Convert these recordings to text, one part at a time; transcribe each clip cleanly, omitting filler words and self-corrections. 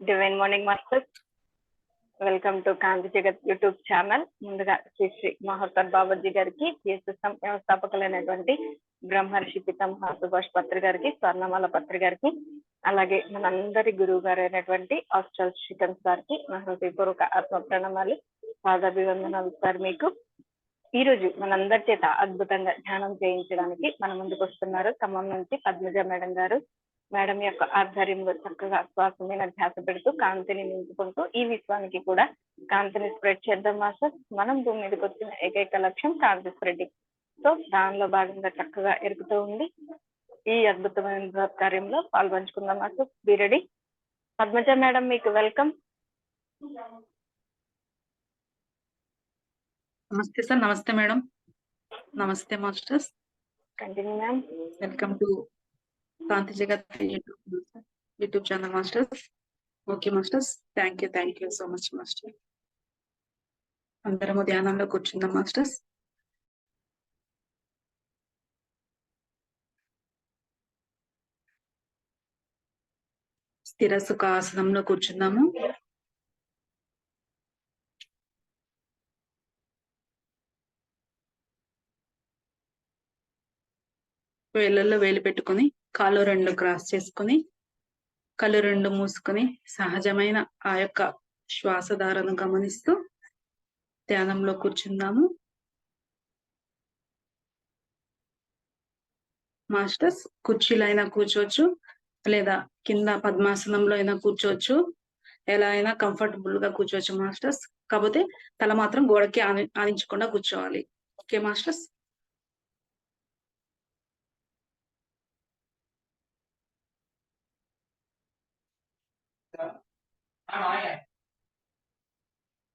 Divine morning masters, welcome to Kanthi Jagat YouTube channel. ముందుగా శ్రీ శ్రీ మహోత్తర్ బాబాజీ గారికి, సిఎస్ఎస్ఎం వ్యవస్థాపకులైనటువంటి బ్రహ్మర్షి పితామహ సుభాష్ పత్రి గారికి, స్వర్ణమాల పత్రి గారికి, అలాగే మనందరి గురువు గారు అయినటువంటి ఆస్ట్రల్ శ్రీకాంత్ గారికి నా హృదయపూర్వక ఆత్మ ప్రణామాలు, పాదాభివందనాలు సార్ మీకు. ఈ రోజు మనందరి చేత అద్భుతంగా ధ్యానం చేయించడానికి మన ముందుకు వస్తున్నారు ఖమ్మం నుంచి పద్మజ మేడం గారు. మేడం యొక్క ఆధ్వర్యంలో చక్కగా శ్వాస మీద ధ్యాస పెడుతూ కాంతిని నింపుకుంటూ ఈ విశ్వానికి కూడా కాంతిని స్ప్రెడ్ చేద్దాం మాస్టర్. మనం భూమి మీదకి వచ్చిన ఏకైక లక్ష్యం కాంతి స్ప్రెడ్డింగ్. సో దానిలో భాగంగా చక్కగా ఎరుగుతూ ఉంది. ఈ అద్భుతమైన కార్యంలో పాల్పంచుకుందాం master. Be ready. Padmaja madam మీకు వెల్కమ్. నమస్తే సార్. నమస్తే మేడం. నమస్తే masters. Continue ma'am. Welcome to Kanthi Jagat YouTube channel masters. Okay masters, thank you so much master. అందరము ధ్యానంలో కూర్చుందాం మాస్టర్స్. స్థిర సుఖాసనంలో కూర్చుందాము. వేళ్ళల్లో వేలు పెట్టుకుని కాళ్ళు రెండు క్రాస్ చేసుకుని కళ్ళు రెండు మూసుకుని సహజమైన ఆ యొక్క శ్వాసధారను గమనిస్తూ ధ్యానంలో కూర్చుందాము మాస్టర్స్. కుర్చీలో అయినా కూర్చోవచ్చు, లేదా కింద పద్మాసనంలో అయినా కూర్చోవచ్చు, ఎలా అయినా కంఫర్టబుల్ గా కూర్చోవచ్చు మాస్టర్స్. కాకపోతే తల మాత్రం గోడకి ఆనించకుండా కూర్చోవాలి. Okay masters.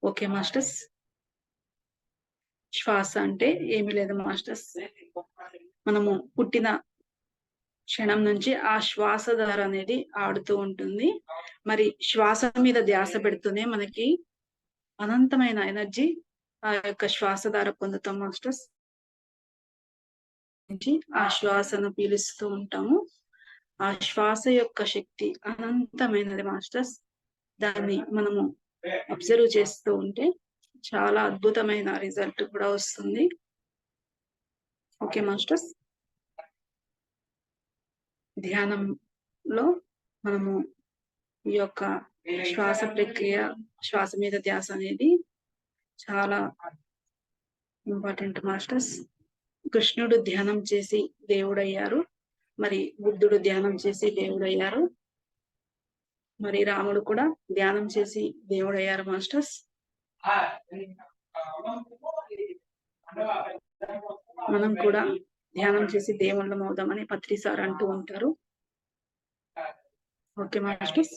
Okay masters. శ్వాస అంటే ఏమి లేదు మాస్టర్స్, మనము పుట్టిన క్షణం నుంచి ఆ శ్వాస ధార అనేది ఆడుతూ ఉంటుంది. మరి శ్వాస మీద ధ్యాస పెడుతూనే మనకి అనంతమైన ఎనర్జీ ఆ యొక్క శ్వాస ధార పొందుతాం మాస్టర్స్. ఆ శ్వాసను పీలుస్తూ ఉంటాము. ఆ శ్వాస యొక్క శక్తి అనంతమైనది మాస్టర్స్. దాన్ని మనము అబ్జర్వ్ చేస్తూ ఉంటే చాలా అద్భుతమైన రిజల్ట్ కూడా వస్తుంది. Okay masters. ధ్యానంలో మనము ఈ యొక్క శ్వాస ప్రక్రియ, శ్వాస మీద ధ్యాస అనేది చాలా ఇంపార్టెంట్ మాస్టర్స్. కృష్ణుడు ధ్యానం చేసి దేవుడయ్యారు, మరి బుద్ధుడు ధ్యానం చేసి దేవుడయ్యారు, మరి రాముడు కూడా ధ్యానం చేసి దేవుడయ్యారు మాస్టర్స్. మనం కూడా ధ్యానం చేసి దేవుళ్ళం అవుదామని పత్రి సార్ అంటూ ఉంటారు. Okay masters.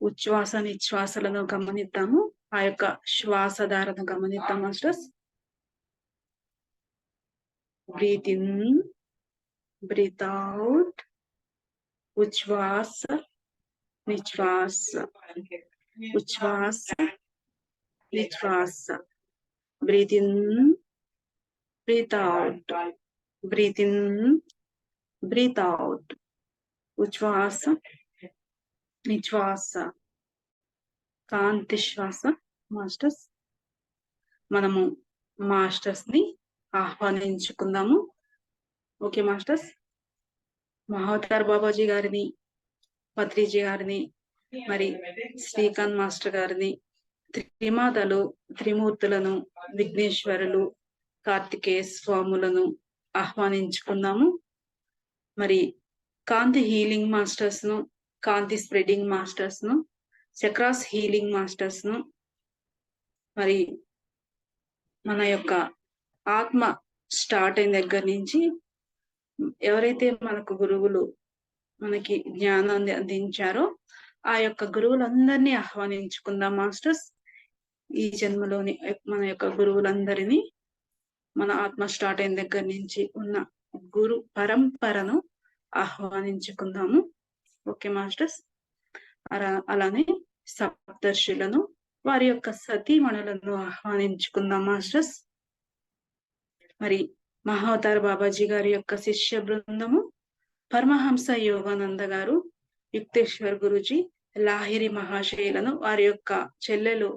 ఉచ్ఛ్వాస నిశ్వాసలను గమనిద్దాము. ఆ యొక్క శ్వాసధారను గమనిద్దాం masters. Breathe in, breathe out, ఉచ్ఛ్వాస నిశ్వాస, ఉచ్ఛ్వాస నిశ్వాస. Breathe in, breathe out, breathe in, breathe out, ఉచ్ఛ్వాస నిశ్వాస, కాంతి శ్వాస మాస్టర్స్. మనము మాస్టర్స్ ని ఆహ్వానించుకుందాము. Okay masters. మహోత్తర్ బాబాజీ గారిని, పత్రిజీ గారిని, మరి శ్రీకాంత్ మాస్టర్ గారిని, త్రిమాతలు, త్రిమూర్తులను, విఘ్నేశ్వరులు, కార్తికేయ స్వాములను ఆహ్వానించుకుందాము. మరి కాంతి హీలింగ్ మాస్టర్స్ ను, కాంతి స్ప్రెడింగ్ మాస్టర్స్ ను, చక్రాస్ హీలింగ్ మాస్టర్స్ ను, మరి మన యొక్క ఆత్మ స్టార్ట్ అయిన దగ్గర నుంచి ఎవరైతే మనకు గురువులు మనకి జ్ఞానాన్ని అందించారో ఆ యొక్క గురువులందరినీ ఆహ్వానించుకుందాం మాస్టర్స్. ఈ జన్మలోని మన యొక్క గురువులందరినీ, మన ఆత్మ స్టార్ట్ అయిన దగ్గర నుంచి ఉన్న గురు పరంపరను ఆహ్వానించుకుందాము. Okay masters. అలానే సప్తర్షులను, వారి యొక్క సతీమణులను ఆహ్వానించుకుందాం మాస్టర్స్. మరి మహోత్తర్ బాబాజీ గారి యొక్క శిష్య బృందము, పరమహంస యోగానంద గారు, యుక్తేశ్వర్ గురుజీ, లాహిరి మహాశయులను, వారి యొక్క చెల్లెలు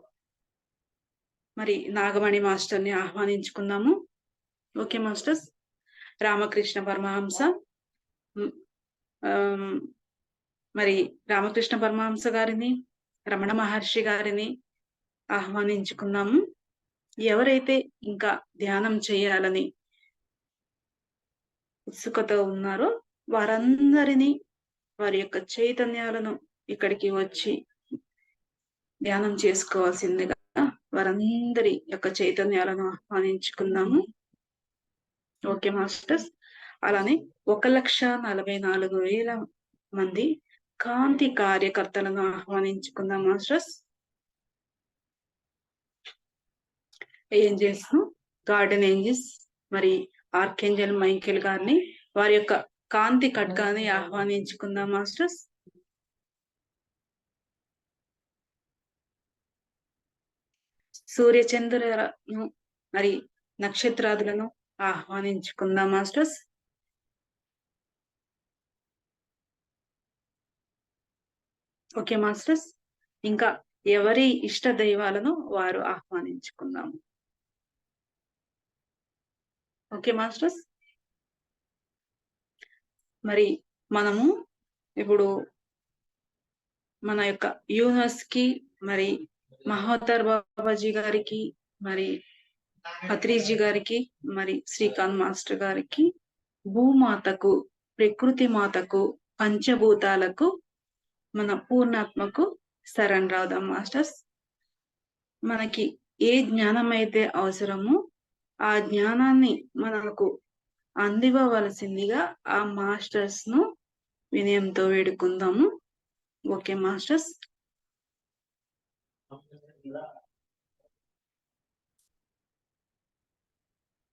మరి నాగమణి మాస్టర్ ని ఆహ్వానించుకుందాము. Okay masters. రామకృష్ణ పరమహంస, మరి రామకృష్ణ పరమహంస గారిని, రమణ మహర్షి గారిని ఆహ్వానించుకున్నాము. ఎవరైతే ఇంకా ధ్యానం చేయాలని ఉత్సుకత ఉన్నారో వారందరినీ, వారి యొక్క చైతన్యాలను ఇక్కడికి వచ్చి ధ్యానం చేసుకోవాల్సిందిగా వారందరి యొక్క చైతన్యాలను ఆహ్వానించుకుందాము. Okay masters. అలానే 1,44,000 మంది కాంతి కార్యకర్తలను ఆహ్వానించుకుందాం మాస్టర్స్. ఏంజల్స్, గార్డెన్ ఏంజల్స్, మరి ఆర్కేంజల్ మైకేల్ గారిని, వారి యొక్క కాంతి ఖడ్గాన్ని ఆహ్వానించుకుందాం మాస్టర్స్. సూర్యచంద్రులను మరి నక్షత్రాదులను ఆహ్వానించుకుందాం మాస్టర్స్. Okay masters. ఇంకా ఎవరి ఇష్ట దైవాలను వారు ఆహ్వానించుకుందాము. Okay masters. మరి మనము ఇప్పుడు మన యొక్క యూనివర్స్ కి, మరి మహోత్తర్ బాబాజీ గారికి, మరి పత్రిజీ గారికి, మరి శ్రీకాంత్ మాస్టర్ గారికి, భూమాతకు, ప్రకృతి మాతకు, పంచభూతాలకు, మన పూర్ణాత్మకు సరెండర్ అవుదాం మాస్టర్స్. మనకి ఏ జ్ఞానం అయితే అవసరమో ఆ జ్ఞానాన్ని మనకు అందివ్వవలసిందిగా ఆ మాస్టర్స్ ను వినయంతో వేడుకుందాము. Okay masters.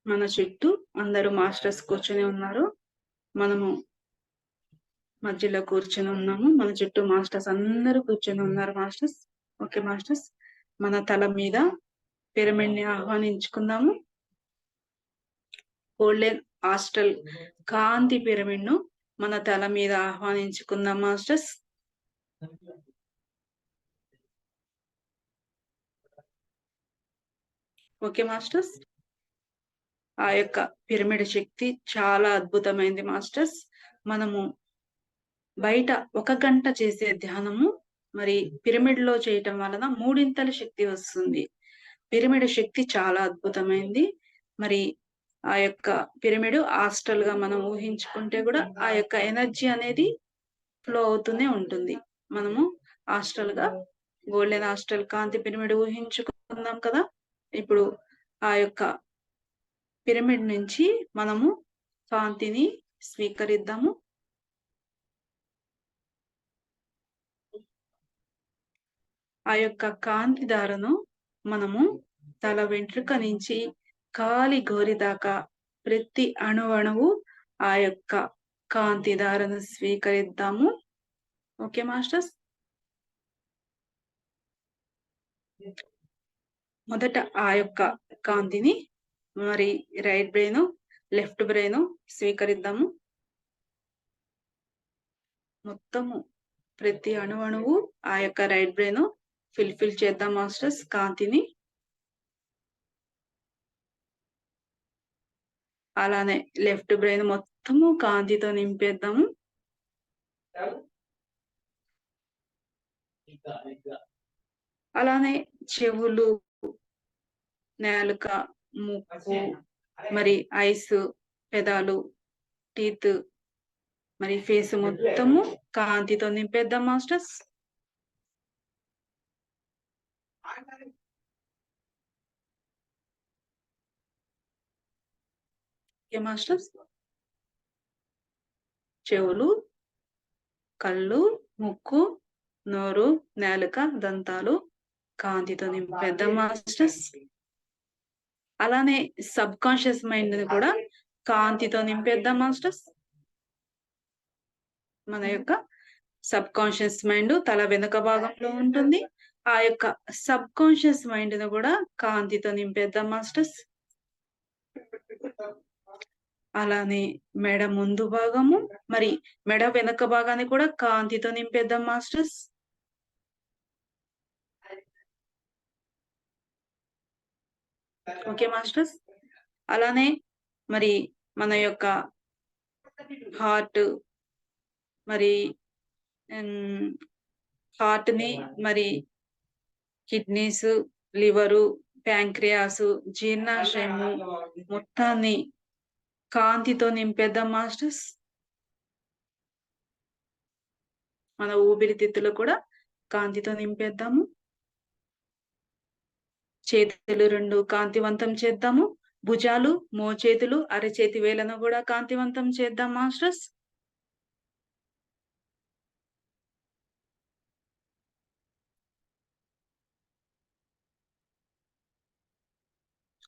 మన చుట్టూ అందరూ మాస్టర్స్ కూర్చొని ఉన్నారు. మనము మధ్యలో కూర్చొని ఉన్నాము. మన చుట్టూ మాస్టర్స్ అందరూ కూర్చొని ఉన్నారు మాస్టర్స్. Okay masters. మన తల మీద పిరమిడ్ ని ఆహ్వానించుకుందాము. గోల్డెన్ హాస్టల్ కాంతి పిరమిడ్ ను మన తల మీద ఆహ్వానించుకుందాం మాస్టర్స్. Okay masters. ఆ యొక్క పిరమిడ్ శక్తి చాలా అద్భుతమైంది మాస్టర్స్. మనము బయట 1 గంట చేసే ధ్యానము మరి పిరమిడ్ లో చేయటం వలన 3 శక్తి వస్తుంది. పిరమిడ్ శక్తి చాలా అద్భుతమైంది. మరి ఆ యొక్క పిరమిడ్ హాస్టల్ గా మనం ఊహించుకుంటే కూడా ఆ యొక్క ఎనర్జీ అనేది ఫ్లో అవుతూనే ఉంటుంది. మనము హాస్టల్ గా గోల్డెన్ హాస్టల్ కాంతి పిరమిడ్ ఊహించుకుందాం కదా. ఇప్పుడు ఆ యొక్క పిరమిడ్ నుంచి మనము కాంతిని స్వీకరిద్దాము. ఆ యొక్క కాంతి దారను మనము తల వెంట్రుక నుంచి కాలి గోరి దాకా ప్రతి అణువణువు ఆ యొక్క కాంతి దారను స్వీకరిద్దాము. Okay masters. మొదట ఆ యొక్క కాంతిని మరి రైట్ బ్రెయిన్, లెఫ్ట్ బ్రెయిన్ స్వీకరిద్దాము. మొత్తము ప్రతి అణువణువు ఆ యొక్క రైట్ బ్రెయిన్ ఫిల్ చేద్దాం మాస్టర్స్ కాంతిని. అలానే లెఫ్ట్ బ్రెయిన్ మొత్తము కాంతితో నింపేద్దాము. అలానే చెవులు, నాలుక, ముక్కు, మరి ఐస్, పెదాలు, టీత్, మరి ఫేస్ మొత్తము కాంతితో నింపేద్దాం మాస్టర్స్. Okay masters. చెవులు, కళ్ళు, ముక్కు, నోరు, నాలుక, దంతాలు కాంతితో నింపేద్దాం మాస్టర్స్. అలానే సబ్ కాన్షియస్ మైండ్ ని కూడా కాంతితో నింపేద్దాం మాస్టర్స్. మన యొక్క సబ్ కాన్షియస్ మైండ్ తల వెనుక భాగంలో ఉంటుంది. ఆ యొక్క సబ్ కాన్షియస్ మైండ్ ను కూడా కాంతితో నింపేద్దాం మాస్టర్స్. అలానే మెడ ముందు భాగము మరి మెడ వెనక భాగాన్ని కూడా కాంతితో నింపేద్దాం మాస్టర్స్. Okay masters. అలానే మరి మన యొక్క హార్ట్ మరి హార్ట్ ని మరి కిడ్నీస్, లివరు, ప్యాంక్రియాస్, జీర్ణాశయము మొత్తాన్ని కాంతితో నింపేద్దాం మాస్టర్స్. మన ఊపిరితిత్తులు కూడా కాంతితో నింపేద్దాము. చేతులు 2 కాంతివంతం చేద్దాము. భుజాలు, మోచేతులు, అరచేతి వేలను కూడా కాంతివంతం చేద్దాం మాస్టర్స్.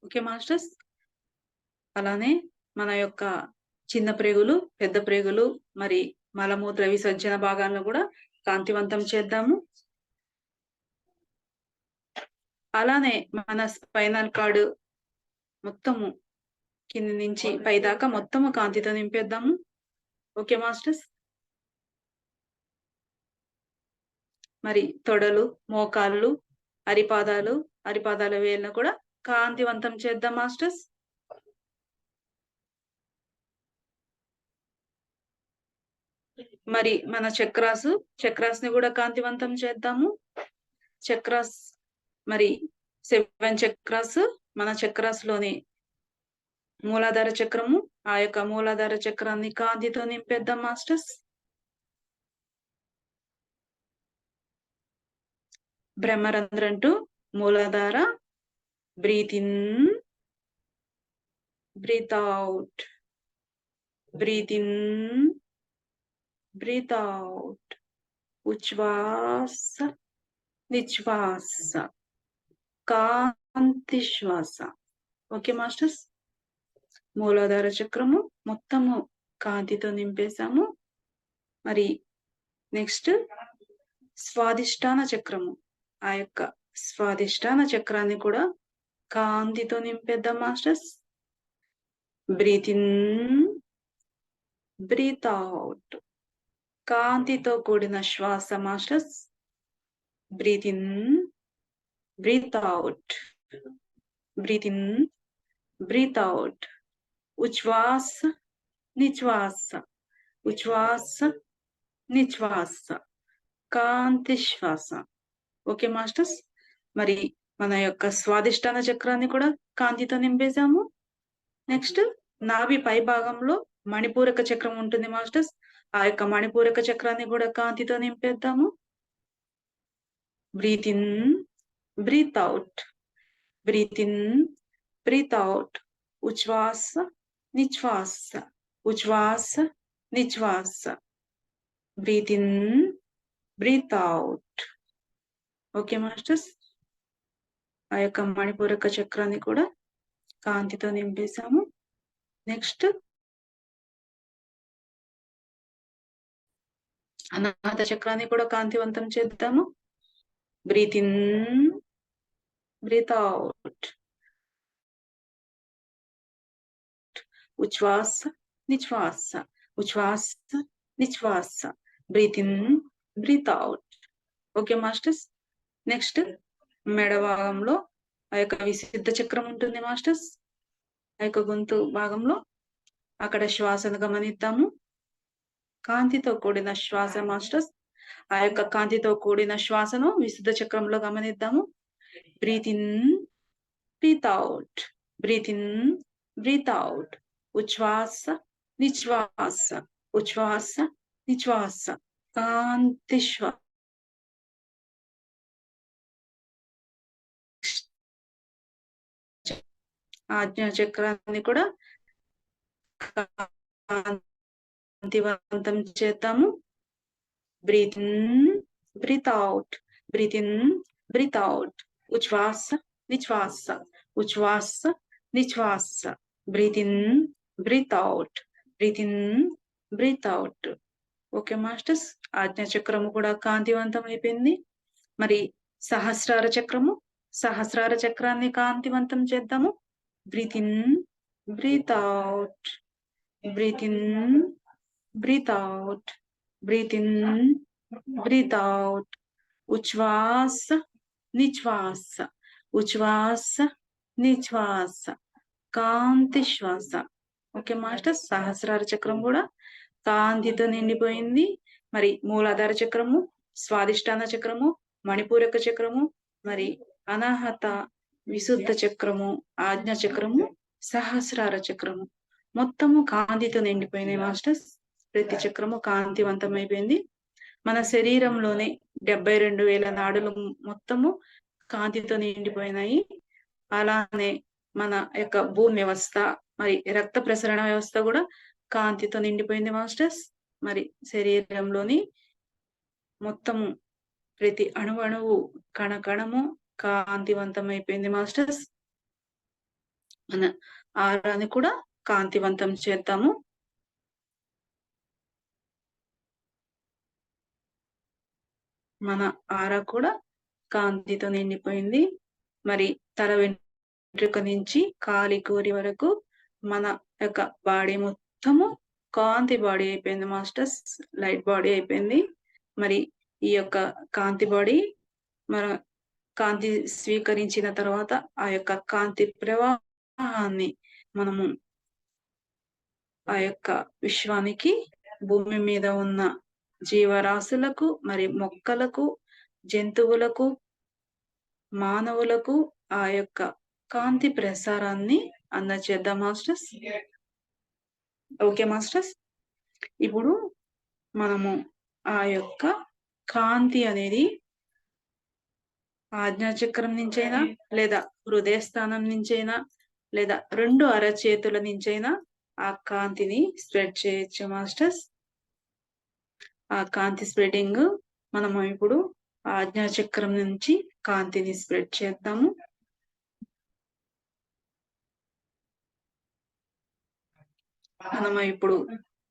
Okay masters. అలానే మన యొక్క చిన్న ప్రేగులు, పెద్ద ప్రేగులు మరి మలమూత్ర విసర్జన భాగాలను కూడా కాంతివంతం చేద్దాము. అలానే మన స్పైనల్ కార్డ్ మొత్తము కింది నుంచి పై దాకా మొత్తము కాంతితో నింపేద్దాము. Okay masters. మరి తొడలు, మోకాళ్ళు, అరిపాదాల వేళ్ళను కూడా కాంతివంతం చేద్దాం మాస్టర్స్. మరి మన చక్రాస్ ని కూడా కాంతివంతం చేద్దాము. చక్రాస్ మరి 7 చక్రాస్, మన చక్రాస్ లోని మూలాధార చక్రము, ఆ యొక్క మూలాధార చక్రాన్ని కాంతితో నింపేద్దాం మాస్టర్స్. బ్రహ్మరంధ్రం టు మూలాధార, breathe in, breathe out, breathe in, breathe out, ఉచ్ఛ్వాస నిశ్వాస, కాంతి శ్వాస. Okay masters. మూలాధార చక్రము మొత్తము కాంతితో నింపేశాము. మరి నెక్స్ట్ స్వాదిష్టాన చక్రము, ఆ యొక్క స్వాదిష్టాన చక్రాన్ని కూడా కాంతితో నింపేద్దాం masters. Breathe in, breathe out, కాంతితో కూడిన శ్వాస masters. Breathe in, breathe out, breathe in, breathe out, ఉచ్ఛ్వాస నిశ్వాస, ఉచ్ఛ్వాస నిశ్వాస, కాంతి శ్వాస. Okay masters. మరి మన యొక్క స్వాదిష్టాన చక్రాన్ని కూడా కాంతితో నింపేశాము. నెక్స్ట్ నాభి పై భాగంలో మణిపూరక చక్రం ఉంటుంది మాస్టర్స్. ఆ యొక్క మణిపూరక చక్రాన్ని కూడా కాంతితో నింపేద్దాము. Breathe in, breathe out, breathe in, breathe out, ఉచ్ఛ్వాస నిశ్వాస, ఉచ్ఛ్వాస నిశ్వాస, breathe in, breathe out. Okay masters. ఆ యొక్క మణిపూరక చక్రాన్ని కూడా కాంతితో నింపేశాము. నెక్స్ట్ అనాహత చక్రాన్ని కూడా కాంతివంతం చేద్దాము. బ్రీత్ ఇన్, బ్రీత్ అవుట్, ఉచ్ఛ్వాస నిశ్వాస, ఉచ్ఛ్వాస నిశ్వాస, breathe in, breathe out. Okay masters. Next మెడ భాగంలో ఆ యొక్క విశుద్ధ చక్రం ఉంటుంది మాస్టర్స్. ఆ యొక్క గొంతు భాగంలో అక్కడ శ్వాసను గమనిద్దాము. కాంతితో కూడిన శ్వాస మాస్టర్స్. ఆ యొక్క కాంతితో కూడిన శ్వాసను విశుద్ధ చక్రంలో గమనిద్దాము. Breathe in, breathe out, breathe in, breathe out, ఉచ్ఛ్వాస నిశ్వాస, ఉచ్ఛ్వాస నిశ్వాస, కాంతి శ్వాస. ఆజ్ఞా చక్రాన్ని కూడా కాంతివంతం చేద్దాము. Breathe in, breathe out, breathe in, breathe out, ఉచ్ఛ్వాస నిశ్వాస, ఉచ్ఛ్వాస నిశ్వాస, breathe in, breathe out, breathe in, breathe out. Okay masters. ఆజ్ఞా చక్రము కూడా కాంతివంతం అయిపోయింది. మరి సహస్రార చక్రాన్ని కాంతివంతం చేద్దాము. Breathe in, breathe out, breathe in, breathe out, breathe in, breathe out. ఉచ్ఛ్వాస నిశ్వాస, ఉచ్ఛ్వాస నిశ్వాస, కాంతి శ్వాస. ఓకే మాస్టర్, సహస్రార చక్రం కూడా కాంతితో నిండిపోయింది. మరి మూలాధార చక్రము, స్వాదిష్టాన చక్రము, మణిపూరక చక్రము, మరి అనాహత, విశుద్ధ చక్రము, ఆజ్ఞ చక్రము, సహస్రార చక్రము మొత్తము కాంతితో నిండిపోయినాయి మాస్టర్స్. ప్రతి చక్రము కాంతివంతమైపోయింది. మన శరీరంలోనే 72,000 నాడులు మొత్తము కాంతితో నిండిపోయినాయి. అలానే మన యొక్క భూమి వ్యవస్థ, మరి రక్త ప్రసరణ వ్యవస్థ కూడా కాంతితో నిండిపోయింది మాస్టర్స్. మరి శరీరంలోని మొత్తము ప్రతి అణువణువు, కణకణము కాంతివంతమైపోయింది మాస్టర్స్. మన ఆరాన్ని కూడా కాంతివంతం చేద్దాము. మన ఆరా కూడా కాంతితో నిండిపోయింది. మరి తల వెంట్రుక నుంచి కాలి కోరి వరకు మన యొక్క బాడీ మొత్తము కాంతి బాడీ అయిపోయింది మాస్టర్స్, లైట్ బాడీ అయిపోయింది. మరి ఈ యొక్క కాంతి బాడీ మన కాంతి స్వీకరించిన తర్వాత ఆ యొక్క కాంతి ప్రవాహాన్ని మనము ఆ యొక్క విశ్వానికి, భూమి మీద ఉన్న జీవరాశులకు, మరి మొక్కలకు, జంతువులకు, మానవులకు ఆ యొక్క కాంతి ప్రసారాన్ని అందచేద్దాం మాస్టర్స్. ఓకే మాస్టర్స్, ఇప్పుడు మనము ఆ యొక్క కాంతి అనేది ఆజ్ఞాచక్రం నుంచైనా, లేదా హృదయ స్థానం నుంచైనా, లేదా 2 అరచేతుల నుంచైనా ఆ కాంతిని స్ప్రెడ్ చేయొచ్చు మాస్టర్స్. ఆ కాంతి స్ప్రెడింగ్ మనము ఇప్పుడు ఆజ్ఞాచక్రం నుంచి కాంతిని స్ప్రెడ్ చేద్దాము. మనము ఇప్పుడు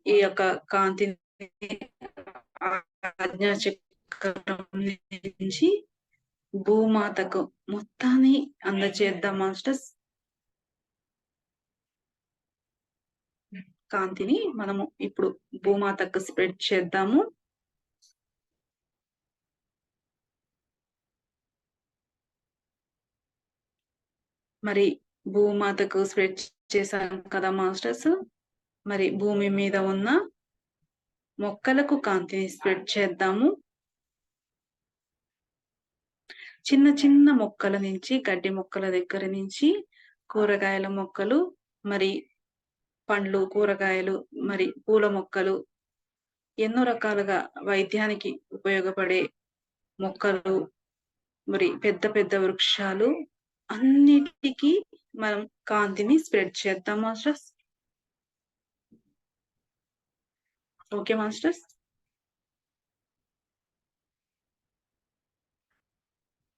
ఈ యొక్క కాంతిని ఆజ్ఞాచక్రం నుంచి భూమాతకు మొత్తాన్ని అందచేద్దాం మాస్టర్స్. కాంతిని మనము ఇప్పుడు భూమాతకు స్ప్రెడ్ చేద్దాము. మరి భూమాతకు స్ప్రెడ్ చేశాం కదా మాస్టర్స్. మరి భూమి మీద ఉన్న మొక్కలకు కాంతిని స్ప్రెడ్ చేద్దాము. చిన్న చిన్న మొక్కల నుంచి, గడ్డి మొక్కల దగ్గర నుంచి కూరగాయల మొక్కలు, మరి పండ్లు, కూరగాయలు, మరి పూల మొక్కలు, ఎన్నో రకాలుగా వైద్యానికి ఉపయోగపడే మొక్కలు, మరి పెద్ద పెద్ద వృక్షాలు అన్నిటికీ మనం కాంతిని స్ప్రెడ్ చేద్దాం మాస్టర్స్. ఓకే మాస్టర్స్,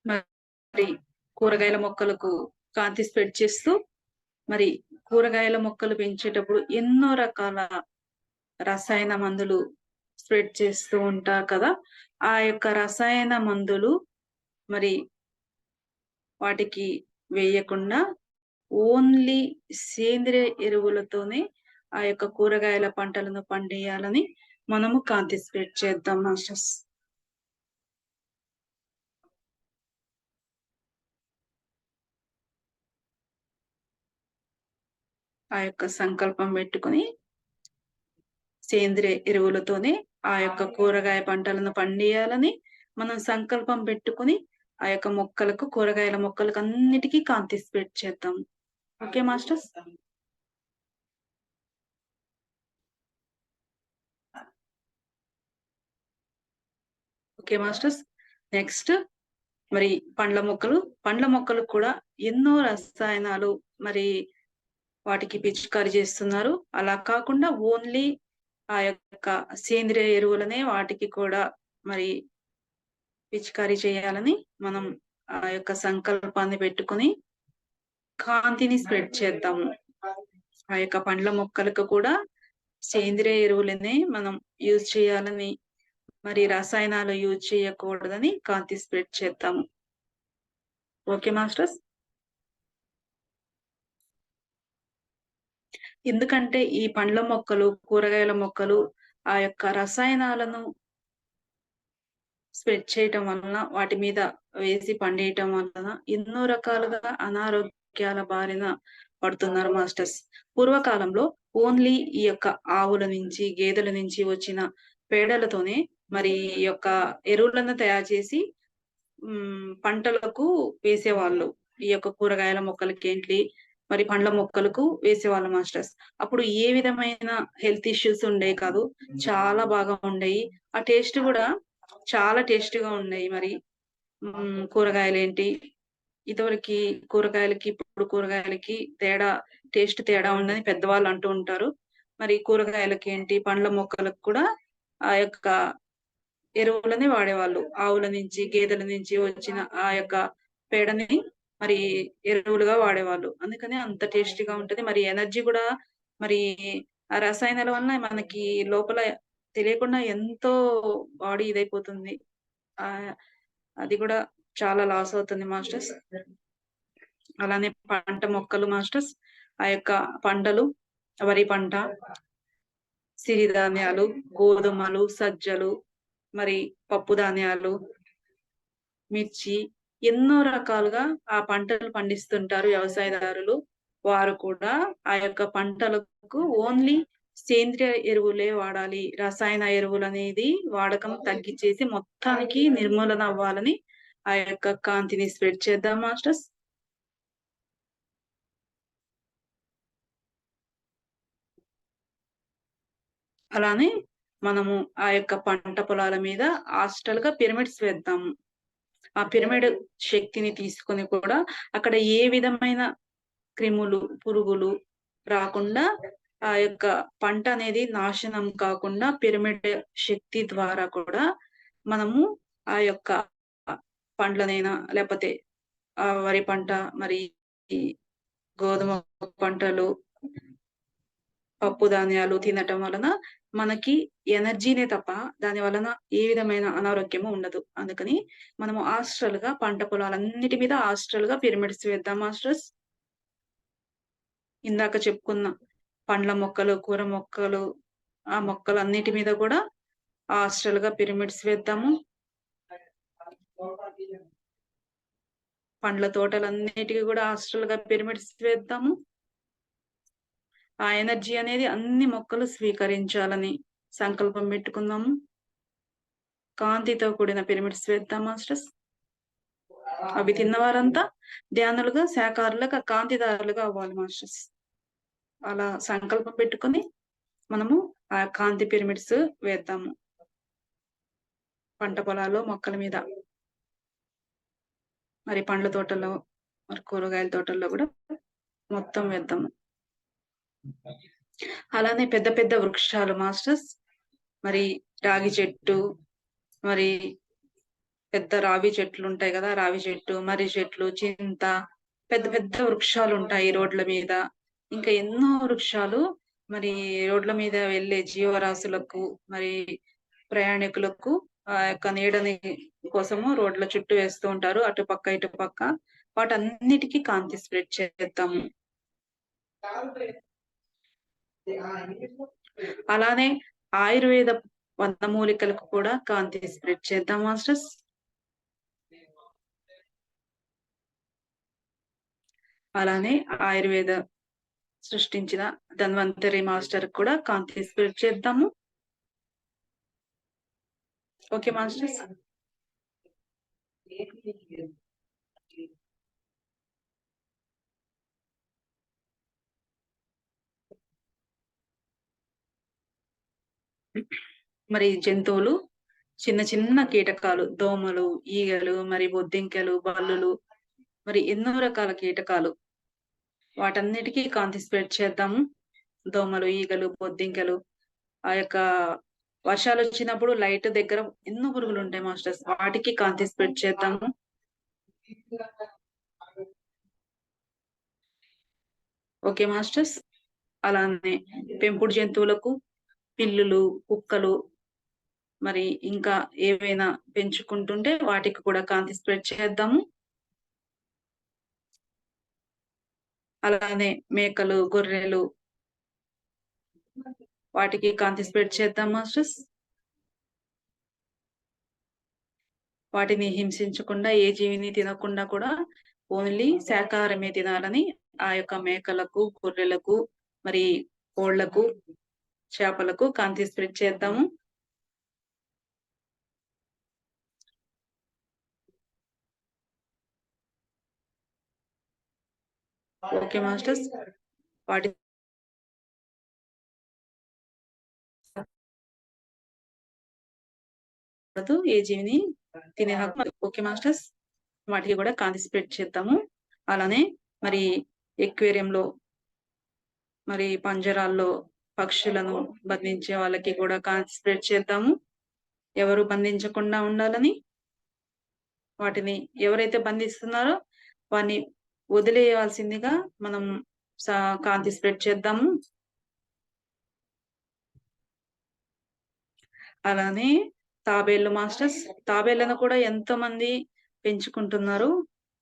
మరి కూరగాయల మొక్కలకు కాంతి స్ప్రెడ్ చేస్తూ, మరి కూరగాయల మొక్కలు పెంచేటప్పుడు ఎన్నో రకాల రసాయన మందులు స్ప్రెడ్ చేస్తూ ఉంటారు కదా. ఆ యొక్క రసాయన మందులు మరి వాటికి వేయకుండా ఓన్లీ సేంద్రియ ఎరువులతోనే ఆ యొక్క కూరగాయల పంటలను పండియాలని మనము కాంతి స్ప్రెడ్ చేద్దాం మాస్టర్స్. ఆ యొక్క సంకల్పం పెట్టుకుని సేంద్రియ ఎరువులతోనే ఆ యొక్క కూరగాయ పంటలను పండియాలని మనం సంకల్పం పెట్టుకుని ఆ యొక్క మొక్కలకు, కూరగాయల మొక్కలకు అన్నిటికీ కాంతి స్ప్రెడ్ చేద్దాం. Okay masters. Okay masters, next మరి పండ్ల మొక్కలు కూడా ఎన్నో రసాయనాలు మరి వాటికి పిచికారీ చేస్తున్నారు. అలా కాకుండా ఓన్లీ ఆ యొక్క సేంద్రియ ఎరువులనే వాటికి కూడా మరి పిచికారీ చేయాలని మనం ఆ యొక్క సంకల్పాన్ని పెట్టుకుని కాంతిని స్ప్రెడ్ చేద్దాము. ఆ యొక్క పండ్ల మొక్కలకు కూడా సేంద్రియ ఎరువులనే మనం యూజ్ చేయాలని, మరి రసాయనాలు యూజ్ చేయకూడదని కాంతి స్ప్రెడ్ చేద్దాము. Okay masters. ఎందుకంటే ఈ పండ్ల మొక్కలు, కూరగాయల మొక్కలు ఆ యొక్క రసాయనాలను స్ప్రెడ్ చేయటం వలన, వాటి మీద వేసి పండియటం వలన ఎన్నో రకాలుగా అనారోగ్యాల బారిన పడుతున్నారు మాస్టర్స్. పూర్వకాలంలో ఓన్లీ ఈ యొక్క ఆవుల నుంచి, గేదెల నుంచి వచ్చిన పేడలతోనే మరి ఈ యొక్క ఎరువులను తయారు చేసి పంటలకు వేసేవాళ్ళు. ఈ యొక్క కూరగాయల మొక్కలకి ఏంటి, మరి పండ్ల మొక్కలకు వేసేవాళ్ళు మాస్టర్స్. అప్పుడు ఏ విధమైన హెల్త్ ఇష్యూస్ ఉండేవి కాదు, చాలా బాగా ఉండేవి. ఆ టేస్ట్ కూడా చాలా టేస్టీగా ఉన్నాయి. మరి కూరగాయలు ఏంటి, ఇదివరకు కూరగాయలకి ఇప్పుడు కూరగాయలకి టేస్ట్ తేడా ఉందని పెద్దవాళ్ళు అంటూ ఉంటారు. మరి కూరగాయలకి ఏంటి, పండ్ల మొక్కలకు కూడా ఆ యొక్క ఎరువులని వాడేవాళ్ళు. ఆవుల నుంచి, గేదెల నుంచి వచ్చిన ఆ యొక్క పేడని మరి ఎరువులుగా వాడేవాళ్ళు. అందుకని అంత టేస్టీగా ఉంటది. మరి ఎనర్జీ కూడా మరి ఆ రసాయనాల వలన మనకి లోపల తెలియకుండా ఎంతో బాడీ ఇదైపోతుంది. అది కూడా చాలా లాస్ అవుతుంది మాస్టర్స్. అలానే పంట మొక్కలు మాస్టర్స్, ఆ యొక్క పంటలు, వరి పంట, సిరిధాన్యాలు, గోధుమలు, సజ్జలు, మరి పప్పు ధాన్యాలు, మిర్చి, ఎన్నో రకాలుగా ఆ పంటలు పండిస్తుంటారు వ్యవసాయదారులు. వారు కూడా ఆ యొక్క పంటలకు ఓన్లీ సేంద్రియ ఎరువులే వాడాలి, రసాయన ఎరువులు అనేది వాడకం తగ్గించేసి మొత్తానికి నిర్మూలన అవ్వాలని ఆ యొక్క కాంతిని స్ప్రెడ్ చేద్దాం మాస్టర్స్. అలానే మనము ఆ యొక్క పంట పొలాల మీద హాస్టల్ గా పిరమిడ్స్ వేద్దాము. ఆ పిరమిడ్ శక్తిని తీసుకొని కూడా అక్కడ ఏ విధమైన క్రిములు, పురుగులు రాకుండా ఆ యొక్క పంట అనేది నాశనం కాకుండా పిరమిడ్ శక్తి ద్వారా కూడా మనము ఆ యొక్క పండ్లనైనా, లేకపోతే ఆ వరి పంట, మరి గోధుమ పంటలు, పప్పు ధాన్యాలు తినటం వలన మనకి ఎనర్జీనే తప్ప దాని వలన ఏ విధమైన అనారోగ్యము ఉండదు. అందుకని మనము హాస్టల్ గా పంట పొలాలన్నిటి మీద హాస్టల్ గా పిరమిడ్స్ వేద్దాం మాస్టర్స్. ఇందాక చెప్పుకున్న పండ్ల మొక్కలు, కూర మొక్కలు, ఆ మొక్కలన్నిటి మీద కూడా హాస్టల్ గా పిరమిడ్స్ వేద్దాము. పండ్ల తోటలన్నిటికీ కూడా హాస్టల్ గా పిరమిడ్స్ వేద్దాము. ఆ ఎనర్జీ అనేది అన్ని మొక్కలు స్వీకరించాలని సంకల్పం పెట్టుకుందాము. కాంతితో కూడిన పిరమిడ్స్ వేద్దాం మాస్టర్స్. అవి తిన్నవారంతా ధ్యానులుగా, శాకారులుగా, కాంతిదారులుగా అవ్వాలి మాస్టర్స్. అలా సంకల్పం పెట్టుకొని మనము ఆ కాంతి పిరమిడ్స్ వేద్దాము పంట పొలాల్లో, మొక్కల మీద, మరి పండ్ల తోటల్లో, మరి కూరగాయల తోటల్లో కూడా మొత్తం వేద్దాము. అలానే పెద్ద పెద్ద వృక్షాలు మాస్టర్స్, మరి రాగి చెట్టు, మరి పెద్ద రావి చెట్లు ఉంటాయి కదా, రావి చెట్టు, మర్రి చెట్లు, చింత, పెద్ద పెద్ద వృక్షాలు ఉంటాయి రోడ్ల మీద. ఇంకా ఎన్నో వృక్షాలు మరి రోడ్ల మీద వెళ్ళే జీవరాశులకు, మరి ప్రయాణికులకు ఆ యొక్క నీడని కోసము రోడ్ల చుట్టూ వేస్తూ ఉంటారు, అటుపక్క ఇటుపక్క. వాటన్నిటికీ కాంతి స్ప్రెడ్ చేద్దాము. అలానే ఆయుర్వేద వనమూలికలకు కూడా కాంతి స్ప్రెడ్ చేద్దాం మాస్టర్స్. అలానే ఆయుర్వేద సృష్టించిన ధన్వంతరి మాస్టర్ కూడా కాంతి స్ప్రెడ్ చేద్దాము. Okay masters. మరి జంతువులు, చిన్న చిన్న కీటకాలు, దోమలు, ఈగలు, మరి బొద్దింకలు, బల్లులు, మరి ఎన్నో రకాల కీటకాలు, వాటన్నిటికీ కాంతి స్ప్రెడ్ చేద్దాము. దోమలు, ఈగలు, బొద్దింకలు, ఆ యొక్క వర్షాలు వచ్చినప్పుడు లైట్ దగ్గర ఎన్నో పురుగులు ఉంటాయి మాస్టర్స్, వాటికి కాంతి స్ప్రెడ్ చేద్దాము. Okay masters. అలానే పెంపుడు జంతువులకు, పిల్లులు, కుక్కలు, మరి ఇంకా ఏవైనా పెంచుకుంటుంటే వాటికి కూడా కాంతి స్ప్రెడ్ చేద్దాము. అలానే మేకలు, గొర్రెలు, వాటికి కాంతి స్ప్రెడ్ చేద్దాం మాస్టర్స్. వాటిని హింసించకుండా, ఏ జీవిని తినకుండా కూడా ఓన్లీ శాకాహారమే తినాలని ఆ యొక్క మేకలకు, గొర్రెలకు, మరి కోళ్లకు, చేపలకు కాంతి స్ప్రెడ్ చేద్దాము. Okay masters. వాటి ఏ జీవిని తినే హక్కు. ఓకే మాస్టర్స్, వాటికి కూడా కాంతి స్ప్రెడ్ చేద్దాము. అలానే మరి ఎక్వేరియంలో, మరి పంజరాల్లో పక్షులను బంధించే వాళ్ళకి కూడా కాంతి స్ప్రెడ్ చేద్దాము. ఎవరు బంధించకుండా ఉండాలని, వాటిని ఎవరైతే బంధిస్తున్నారో వారిని వదిలేయవలసిందిగా మనం కాంతి స్ప్రెడ్ చేద్దాము. అలానే తాబేళ్లు మాస్టర్స్, తాబేళ్లను కూడా ఎంతో మంది పెంచుకుంటున్నారు.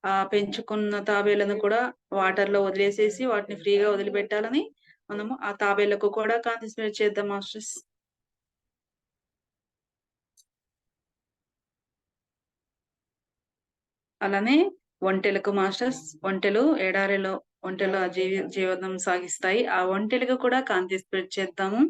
ఆ పెంచుకున్న తాబేళ్లను కూడా వాటర్ లో వదిలేసేసి వాటిని ఫ్రీగా వదిలిపెట్టాలని మనము ఆ తాబేళ్లకు కూడా కాంతి స్ప్రెడ్ చేద్దాం మాస్టర్స్. అలానే ఒంటెలకు మాస్టర్స్, ఒంటెలు ఎడారిలో ఒంటెలు జీవనం సాగిస్తాయి. ఆ ఒంటెలకు కూడా కాంతి స్ప్రెడ్ చేద్దాము.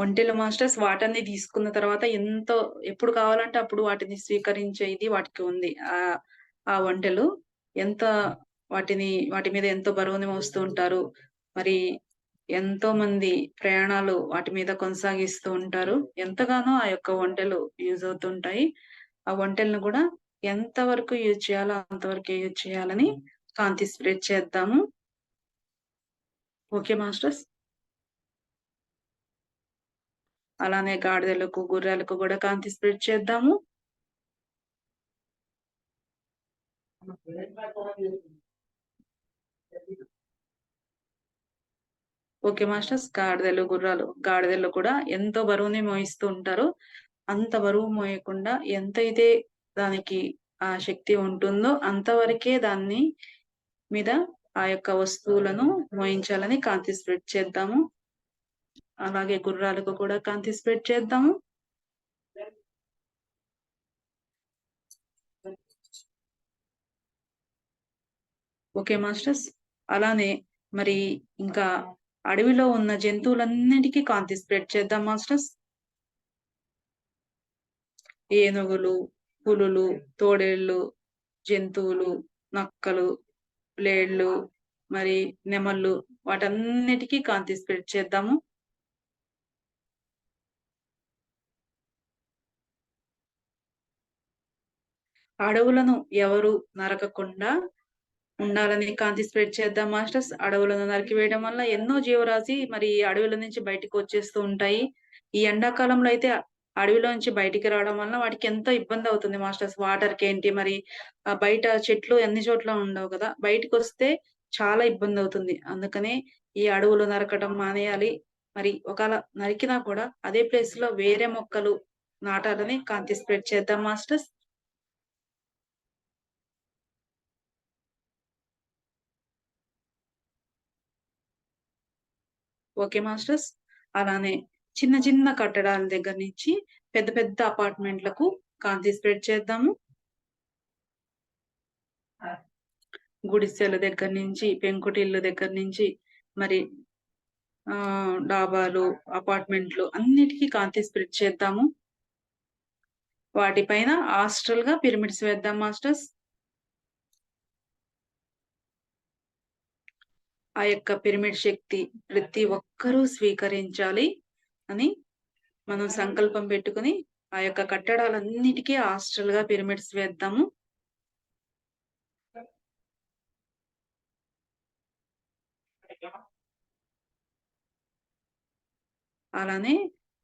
ఒంటెలు మాస్టర్స్ వాటిని తీసుకున్న తర్వాత ఎంతో ఎప్పుడు కావాలంటే అప్పుడు వాటిని స్వీకరించే ఇది వాటికి ఉంది. ఆ ఒంటెలు ఎంత వాటి మీద ఎంతో బరువుని మోస్తూ ఉంటారు. మరి ఎంతో మంది ప్రయాణాలు వాటి మీద కొనసాగిస్తూ ఉంటారు. ఎంతగానో ఆ యొక్క ఒంటెలు యూజ్ అవుతుంటాయి. ఆ ఒంటెలను కూడా ఎంత వరకు యూజ్ చేయాలో అంతవరకు యూజ్ చేయాలని కాంతి స్ప్రెడ్ చేద్దాము. Okay masters. అలానే గాడిదలకు, గుర్రాలకు కూడా కాంతి స్ప్రెడ్ చేద్దాము. Okay masters. గాడిదలు కూడా ఎంతో బరువుని మోయిస్తూ ఉంటారు. అంత బరువు మోయకుండా ఎంతైతే దానికి ఆ శక్తి ఉంటుందో అంతవరకే దాన్ని మీద ఆ యొక్క వస్తువులను మోయించాలని కాంతి స్ప్రెడ్ చేద్దాము. అలాగే గుర్రాలకు కూడా కాంతి స్ప్రెడ్ చేద్దాము. Okay masters. అలానే మరి ఇంకా అడవిలో ఉన్న జంతువులన్నిటికీ కాంతి స్ప్రెడ్ చేద్దాం మాస్టర్స్. ఏనుగులు, పులులు, తోడేళ్లు, జంతువులు, నక్కలు, లేళ్లు, మరి నెమళ్ళు, వాటన్నిటికీ కాంతి స్ప్రెడ్ చేద్దాము. అడవులను ఎవరు నరకకుండా ఉండాలని కాంతి స్ప్రెడ్ చేద్దాం మాస్టర్స్. అడవులను నరికివేయడం వల్ల ఎన్నో జీవరాశి మరి అడవుల నుంచి బయటకు వచ్చేస్తూ ఉంటాయి. ఈ ఎండాకాలంలో అయితే అడవిలో నుంచి బయటికి రావడం వల్ల వాటికి ఎంతో ఇబ్బంది అవుతుంది మాస్టర్స్. వాటర్ కి ఏంటి మరి బయట చెట్లు ఎన్ని చోట్ల ఉండవు కదా, బయటకు వస్తే చాలా ఇబ్బంది అవుతుంది. అందుకనే ఈ అడవులు నరకడం మానేయాలి. మరి ఒకవేళ నరికినా కూడా అదే ప్లేస్ లో వేరే మొక్కలు నాటాలని కాంతి స్ప్రెడ్ చేద్దాం మాస్టర్స్. Okay masters. అలానే చిన్న చిన్న కట్టడాల దగ్గర నుంచి పెద్ద పెద్ద అపార్ట్మెంట్లకు కాంతి స్ప్రెడ్ చేద్దాము. గుడిసెల దగ్గర నుంచి, పెంకుటిల్లు దగ్గర నుంచి మరి డాబాలు, అపార్ట్మెంట్లు అన్నిటికీ కాంతి స్ప్రెడ్ చేద్దాము. వాటిపైన ఆస్ట్రల్ గా పిరమిడ్స్ వేద్దాం మాస్టర్స్. ఆ యొక్క పిరమిడ్ శక్తి ప్రతి ఒక్కరూ స్వీకరించాలి అని మనం సంకల్పం పెట్టుకుని ఆ యొక్క కట్టడాలన్నిటికీ ఆస్ట్రల్ గా పిరమిడ్స్ వేద్దాము. అలానే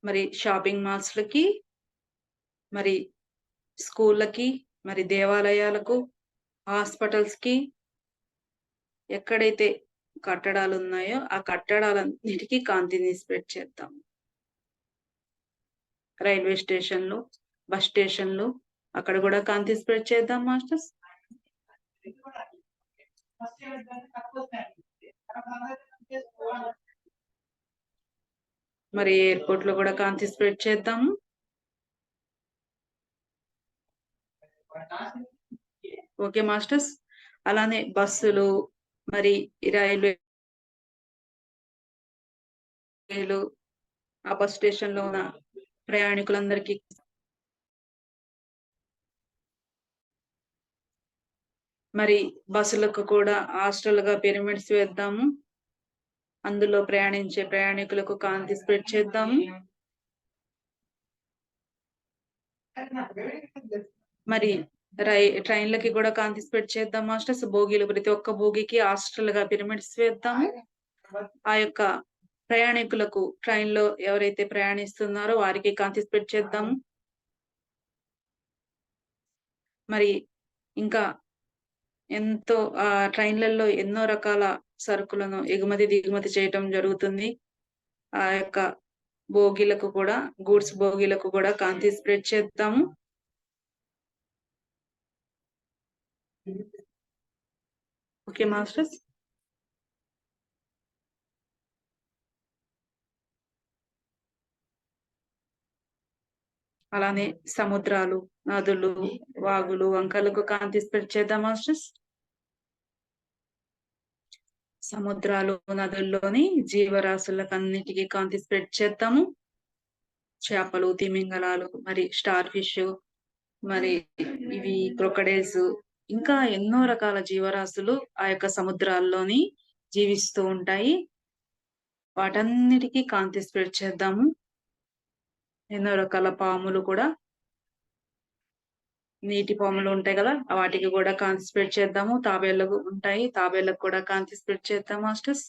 మరి షాపింగ్ మాల్స్ లకి, మరి స్కూళ్ళకి, మరి దేవాలయాలకు, హాస్పిటల్స్ కి, ఎక్కడైతే కట్టడాలు ఉన్నాయో ఆ కట్టడాలన్నిటికీ కాంతిని స్ప్రెడ్ చేద్దాం. రైల్వే స్టేషన్లు, బస్ స్టేషన్లు, అక్కడ కూడా కాంతి స్ప్రెడ్ చేద్దాం మాస్టర్స్. మరి ఎయిర్పోర్ట్ లో కూడా కాంతి స్ప్రెడ్ చేద్దాము. Okay masters. అలానే బస్సులు మరి రైల్వేలు ఆ బస్ స్టేషన్ లో ఉన్న ప్రయాణికులందరికీ మరి బస్సులకు కూడా హాస్టల్ గా పిరమిడ్స్ వేద్దాము. అందులో ప్రయాణించే ప్రయాణికులకు కాంతి స్ప్రెడ్ చేద్దాము. మరి ట్రైన్లకి కూడా కాంతి స్ప్రెడ్ చేద్దాం మాస్టర్స్. బోగీలు ప్రతి ఒక్క బోగికి హాస్టల్ గా పిరమిడ్స్ వేద్దాము. ఆ యొక్క ప్రయాణికులకు ట్రైన్ లో ఎవరైతే ప్రయాణిస్తున్నారో వారికి కాంతి స్ప్రెడ్ చేద్దాము. మరి ఇంకా ఎంతో ట్రైన్లలో ఎన్నో రకాల సరుకులను ఎగుమతి దిగుమతి చేయటం జరుగుతుంది. ఆ యొక్క బోగీలకు కూడా గూడ్స్ బోగీలకు కూడా కాంతి స్ప్రెడ్ చేద్దాము. Okay masters. అలానే సముద్రాలు, నదులు, వాగులు, వంకలకు కాంతి స్ప్రెడ్ చేద్దాం మాస్టర్స్. సముద్రాలు, నదుల్లోని జీవరాశులకు అన్నిటికీ కాంతి స్ప్రెడ్ చేద్దాము. చేపలు, తిమింగలాలు, మరి స్టార్ ఫిష్, మరి ఇవి క్రొకడైల్స్, ఇంకా ఎన్నో రకాల జీవరాశులు ఆ యొక్క సముద్రాల్లోని జీవిస్తూ ఉంటాయి. వాటన్నిటికీ కాంతి స్ప్రెడ్ చేద్దాము. ఎన్నో రకాల పాములు కూడా, నీటి పాములు ఉంటాయి కదా, వాటికి కూడా కాంతి స్ప్రెడ్ చేద్దాము. తాబేళ్లకు ఉంటాయి, తాబేళ్లకు కూడా కాంతి స్ప్రెడ్ చేద్దాం మాస్టర్స్.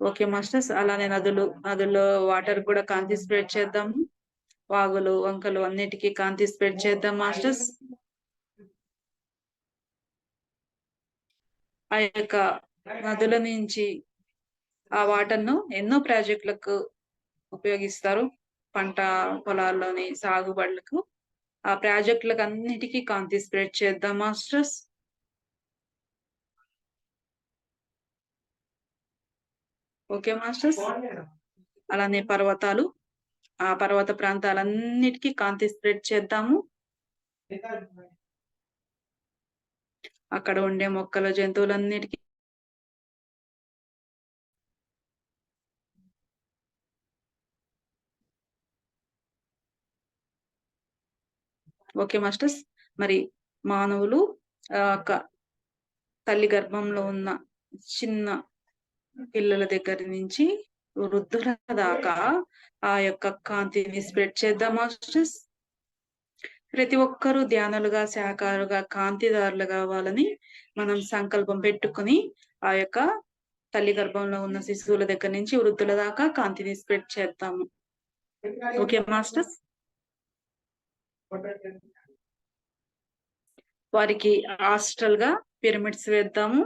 Okay masters. అలానే నదుల్లో వాటర్ కూడా కాంతి స్ప్రెడ్ చేద్దాము. వాగులు, వంకలు అన్నిటికీ కాంతి స్ప్రెడ్ చేద్దాం మాస్టర్స్. ఆ యొక్క నదుల నుంచి ఆ వాటర్ ను ఎన్నో ప్రాజెక్టులకు ఉపయోగిస్తారు. పంట పొలాల్లోని సాగుబడులకు ఆ ప్రాజెక్టులకు అన్నిటికీ కాంతి స్ప్రెడ్ చేద్దాం మాస్టర్స్. Okay masters. అలానే పర్వతాలు, ఆ పర్వత ప్రాంతాలన్నిటికీ కాంతి స్ప్రెడ్ చేద్దాము. అక్కడ ఉండే మొక్కల, జంతువులన్నిటికీ ఓకే మాస్టర్స్. మరి మానవులు తల్లి గర్భంలో ఉన్న చిన్న పిల్లల దగ్గర నుంచి వృద్ధుల దాకా ఆ యొక్క కాంతిని స్ప్రెడ్ చేద్దాం మాస్టర్స్. ప్రతి ఒక్కరూ ధ్యానులుగా, శాఖారుగా, కాంతిదారులు కావాలని మనం సంకల్పం పెట్టుకుని ఆ యొక్క తల్లి గర్భంలో ఉన్న శిశువుల దగ్గర నుంచి వృద్ధుల దాకా కాంతిని స్ప్రెడ్ చేద్దాము. Okay masters. వారికి హాస్టల్ గా పిరమిడ్స్ వేద్దాము.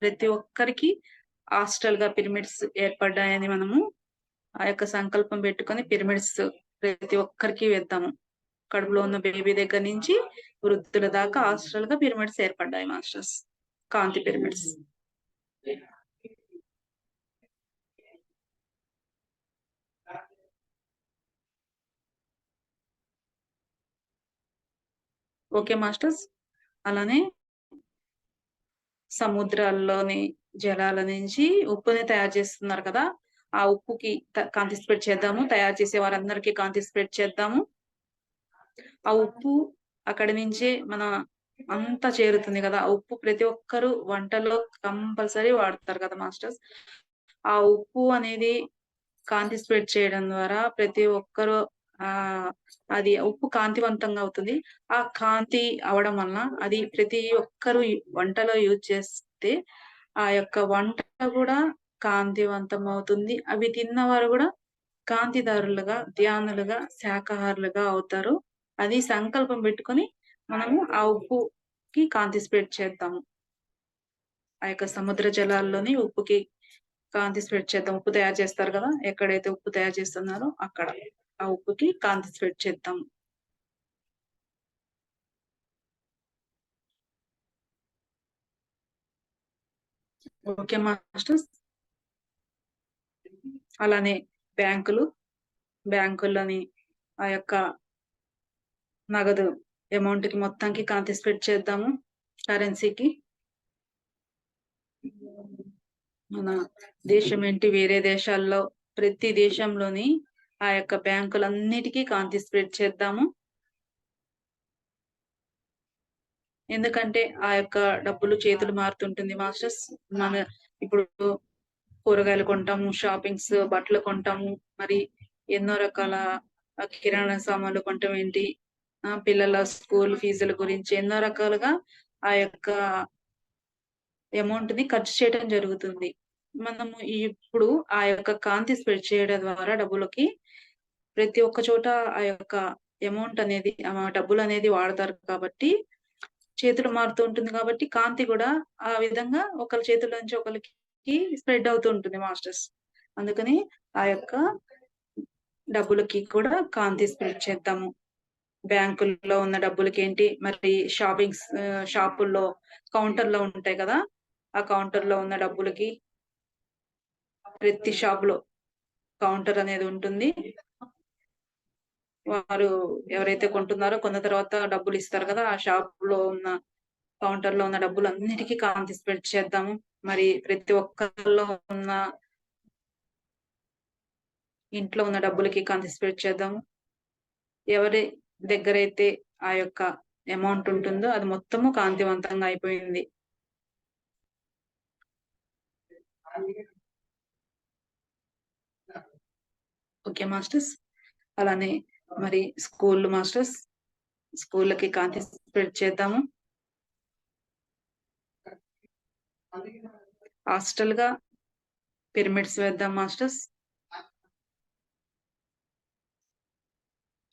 ప్రతి ఒక్కరికి హాస్టల్ గా పిరమిడ్స్ ఏర్పడ్డాయని మనము ఆ యొక్క సంకల్పం పెట్టుకొని పిరమిడ్స్ ప్రతి ఒక్కరికి వేద్దాము. కడుపులో ఉన్న బేబీ దగ్గర నుంచి వృద్ధుల దాకా హాస్టల్ గా పిరమిడ్స్ ఏర్పడ్డాయి మాస్టర్స్. కాంతి పిరమిడ్స్. Okay masters. అలానే సముద్రాల్లోని జలాల నుంచి ఉప్పుని తయారు చేస్తున్నారు కదా, ఆ ఉప్పుకి కాంతి స్ప్రెడ్ చేద్దాము. తయారు చేసే వారందరికీ కాంతి స్ప్రెడ్ చేద్దాము. ఆ ఉప్పు అక్కడి నుంచే మన అంతా చేరుతుంది కదా. ఆ ఉప్పు ప్రతి ఒక్కరు వంటలో కంపల్సరీ వాడతారు కదా మాస్టర్స్. ఆ ఉప్పు అనేది కాంతి స్ప్రెడ్ చేయడం ద్వారా ప్రతి ఒక్కరు అది ఉప్పు కాంతివంతంగా అవుతుంది. ఆ కాంతి అవడం వలన అది ప్రతి ఒక్కరు వంటలో యూజ్ చేస్తే ఆ యొక్క వంట కూడా కాంతివంతం అవుతుంది. అవి తిన్నవారు కూడా కాంతిదారులుగా, ధ్యానులుగా, శాకాహారులుగా అవుతారు. అది సంకల్పం పెట్టుకొని మనము ఆ ఉప్పుకి కాంతి స్ప్రెడ్ చేద్దాము. ఆ యొక్క సముద్ర జలాల్లోని ఉప్పుకి కాంతి స్ప్రెడ్ చేద్దాం. ఉప్పు తయారు చేస్తారు కదా, ఎక్కడైతే ఉప్పు తయారు చేస్తున్నారో అక్కడ ఆ ఉప్పుకి కాంతి స్ప్రెడ్ చేద్దాం. Okay masters. అలానే బ్యాంకుల్లోని ఆ యొక్క నగదు అమౌంట్ కి మొత్తానికి కాంతి స్ప్రెడ్ చేద్దాము. కరెన్సీకి మన దేశం ఏంటి, వేరే దేశాల్లో ప్రతి దేశంలోని ఆ యొక్క బ్యాంకులన్నిటికీ కాంతి స్ప్రెడ్ చేద్దాము. ఎందుకంటే ఆ యొక్క డబ్బులు చేతులు మారుతుంటుంది మాస్టర్స్. మన ఇప్పుడు కూరగాయలు కొంటాము, షాపింగ్స్, బట్టలు కొంటాము, మరి ఎన్నో రకాల కిరాణా సామాన్లు కొంటాం ఏంటి, పిల్లల స్కూల్ ఫీజుల గురించి ఎన్నో రకాలుగా ఆ యొక్క అమౌంట్ ని ఖర్చు చేయడం జరుగుతుంది. మనము ఇప్పుడు ఆ యొక్క కాంతి స్ప్రెడ్ చేయడం ద్వారా డబ్బులకి ప్రతి ఒక్క చోట ఆ యొక్క అమౌంట్ అనేది డబ్బులు అనేది వాడతారు కాబట్టి చేతులు మారుతూ ఉంటుంది. కాబట్టి కాంతి కూడా ఆ విధంగా ఒకరి చేతుల నుంచి ఒకరికి స్ప్రెడ్ అవుతూ ఉంటుంది మాస్టర్స్. అందుకని ఆ యొక్క డబ్బులకి కూడా కాంతి స్ప్రెడ్ చేద్దాము. బ్యాంకుల్లో ఉన్న డబ్బులకి ఏంటి, మరి షాపుల్లో కౌంటర్లో ఉంటాయి కదా, ఆ కౌంటర్లో ఉన్న డబ్బులకి ప్రతి షాప్ లో కౌంటర్ అనేది ఉంటుంది. వారు ఎవరైతే కొంటున్నారో కొన్న తర్వాత డబ్బులు ఇస్తారు కదా, ఆ షాప్ లో ఉన్న కౌంటర్ లో ఉన్న డబ్బులు అన్నిటికీ కాంతి స్ప్రెడ్ చేద్దాము. మరి ప్రతి ఒక్కరిలో ఉన్న ఇంట్లో ఉన్న డబ్బులకి కాంతి స్ప్రెడ్ చేద్దాము. ఎవరి దగ్గరైతే ఆ యొక్క అమౌంట్ ఉంటుందో అది మొత్తము కాంతివంతంగా అయిపోయింది. Okay masters. అలానే మరి స్కూళ్ళకి కాంతి స్ప్రెడ్ చేద్దాము. హాస్టల్ గా పిరమిడ్స్ వేద్దాం మాస్టర్స్.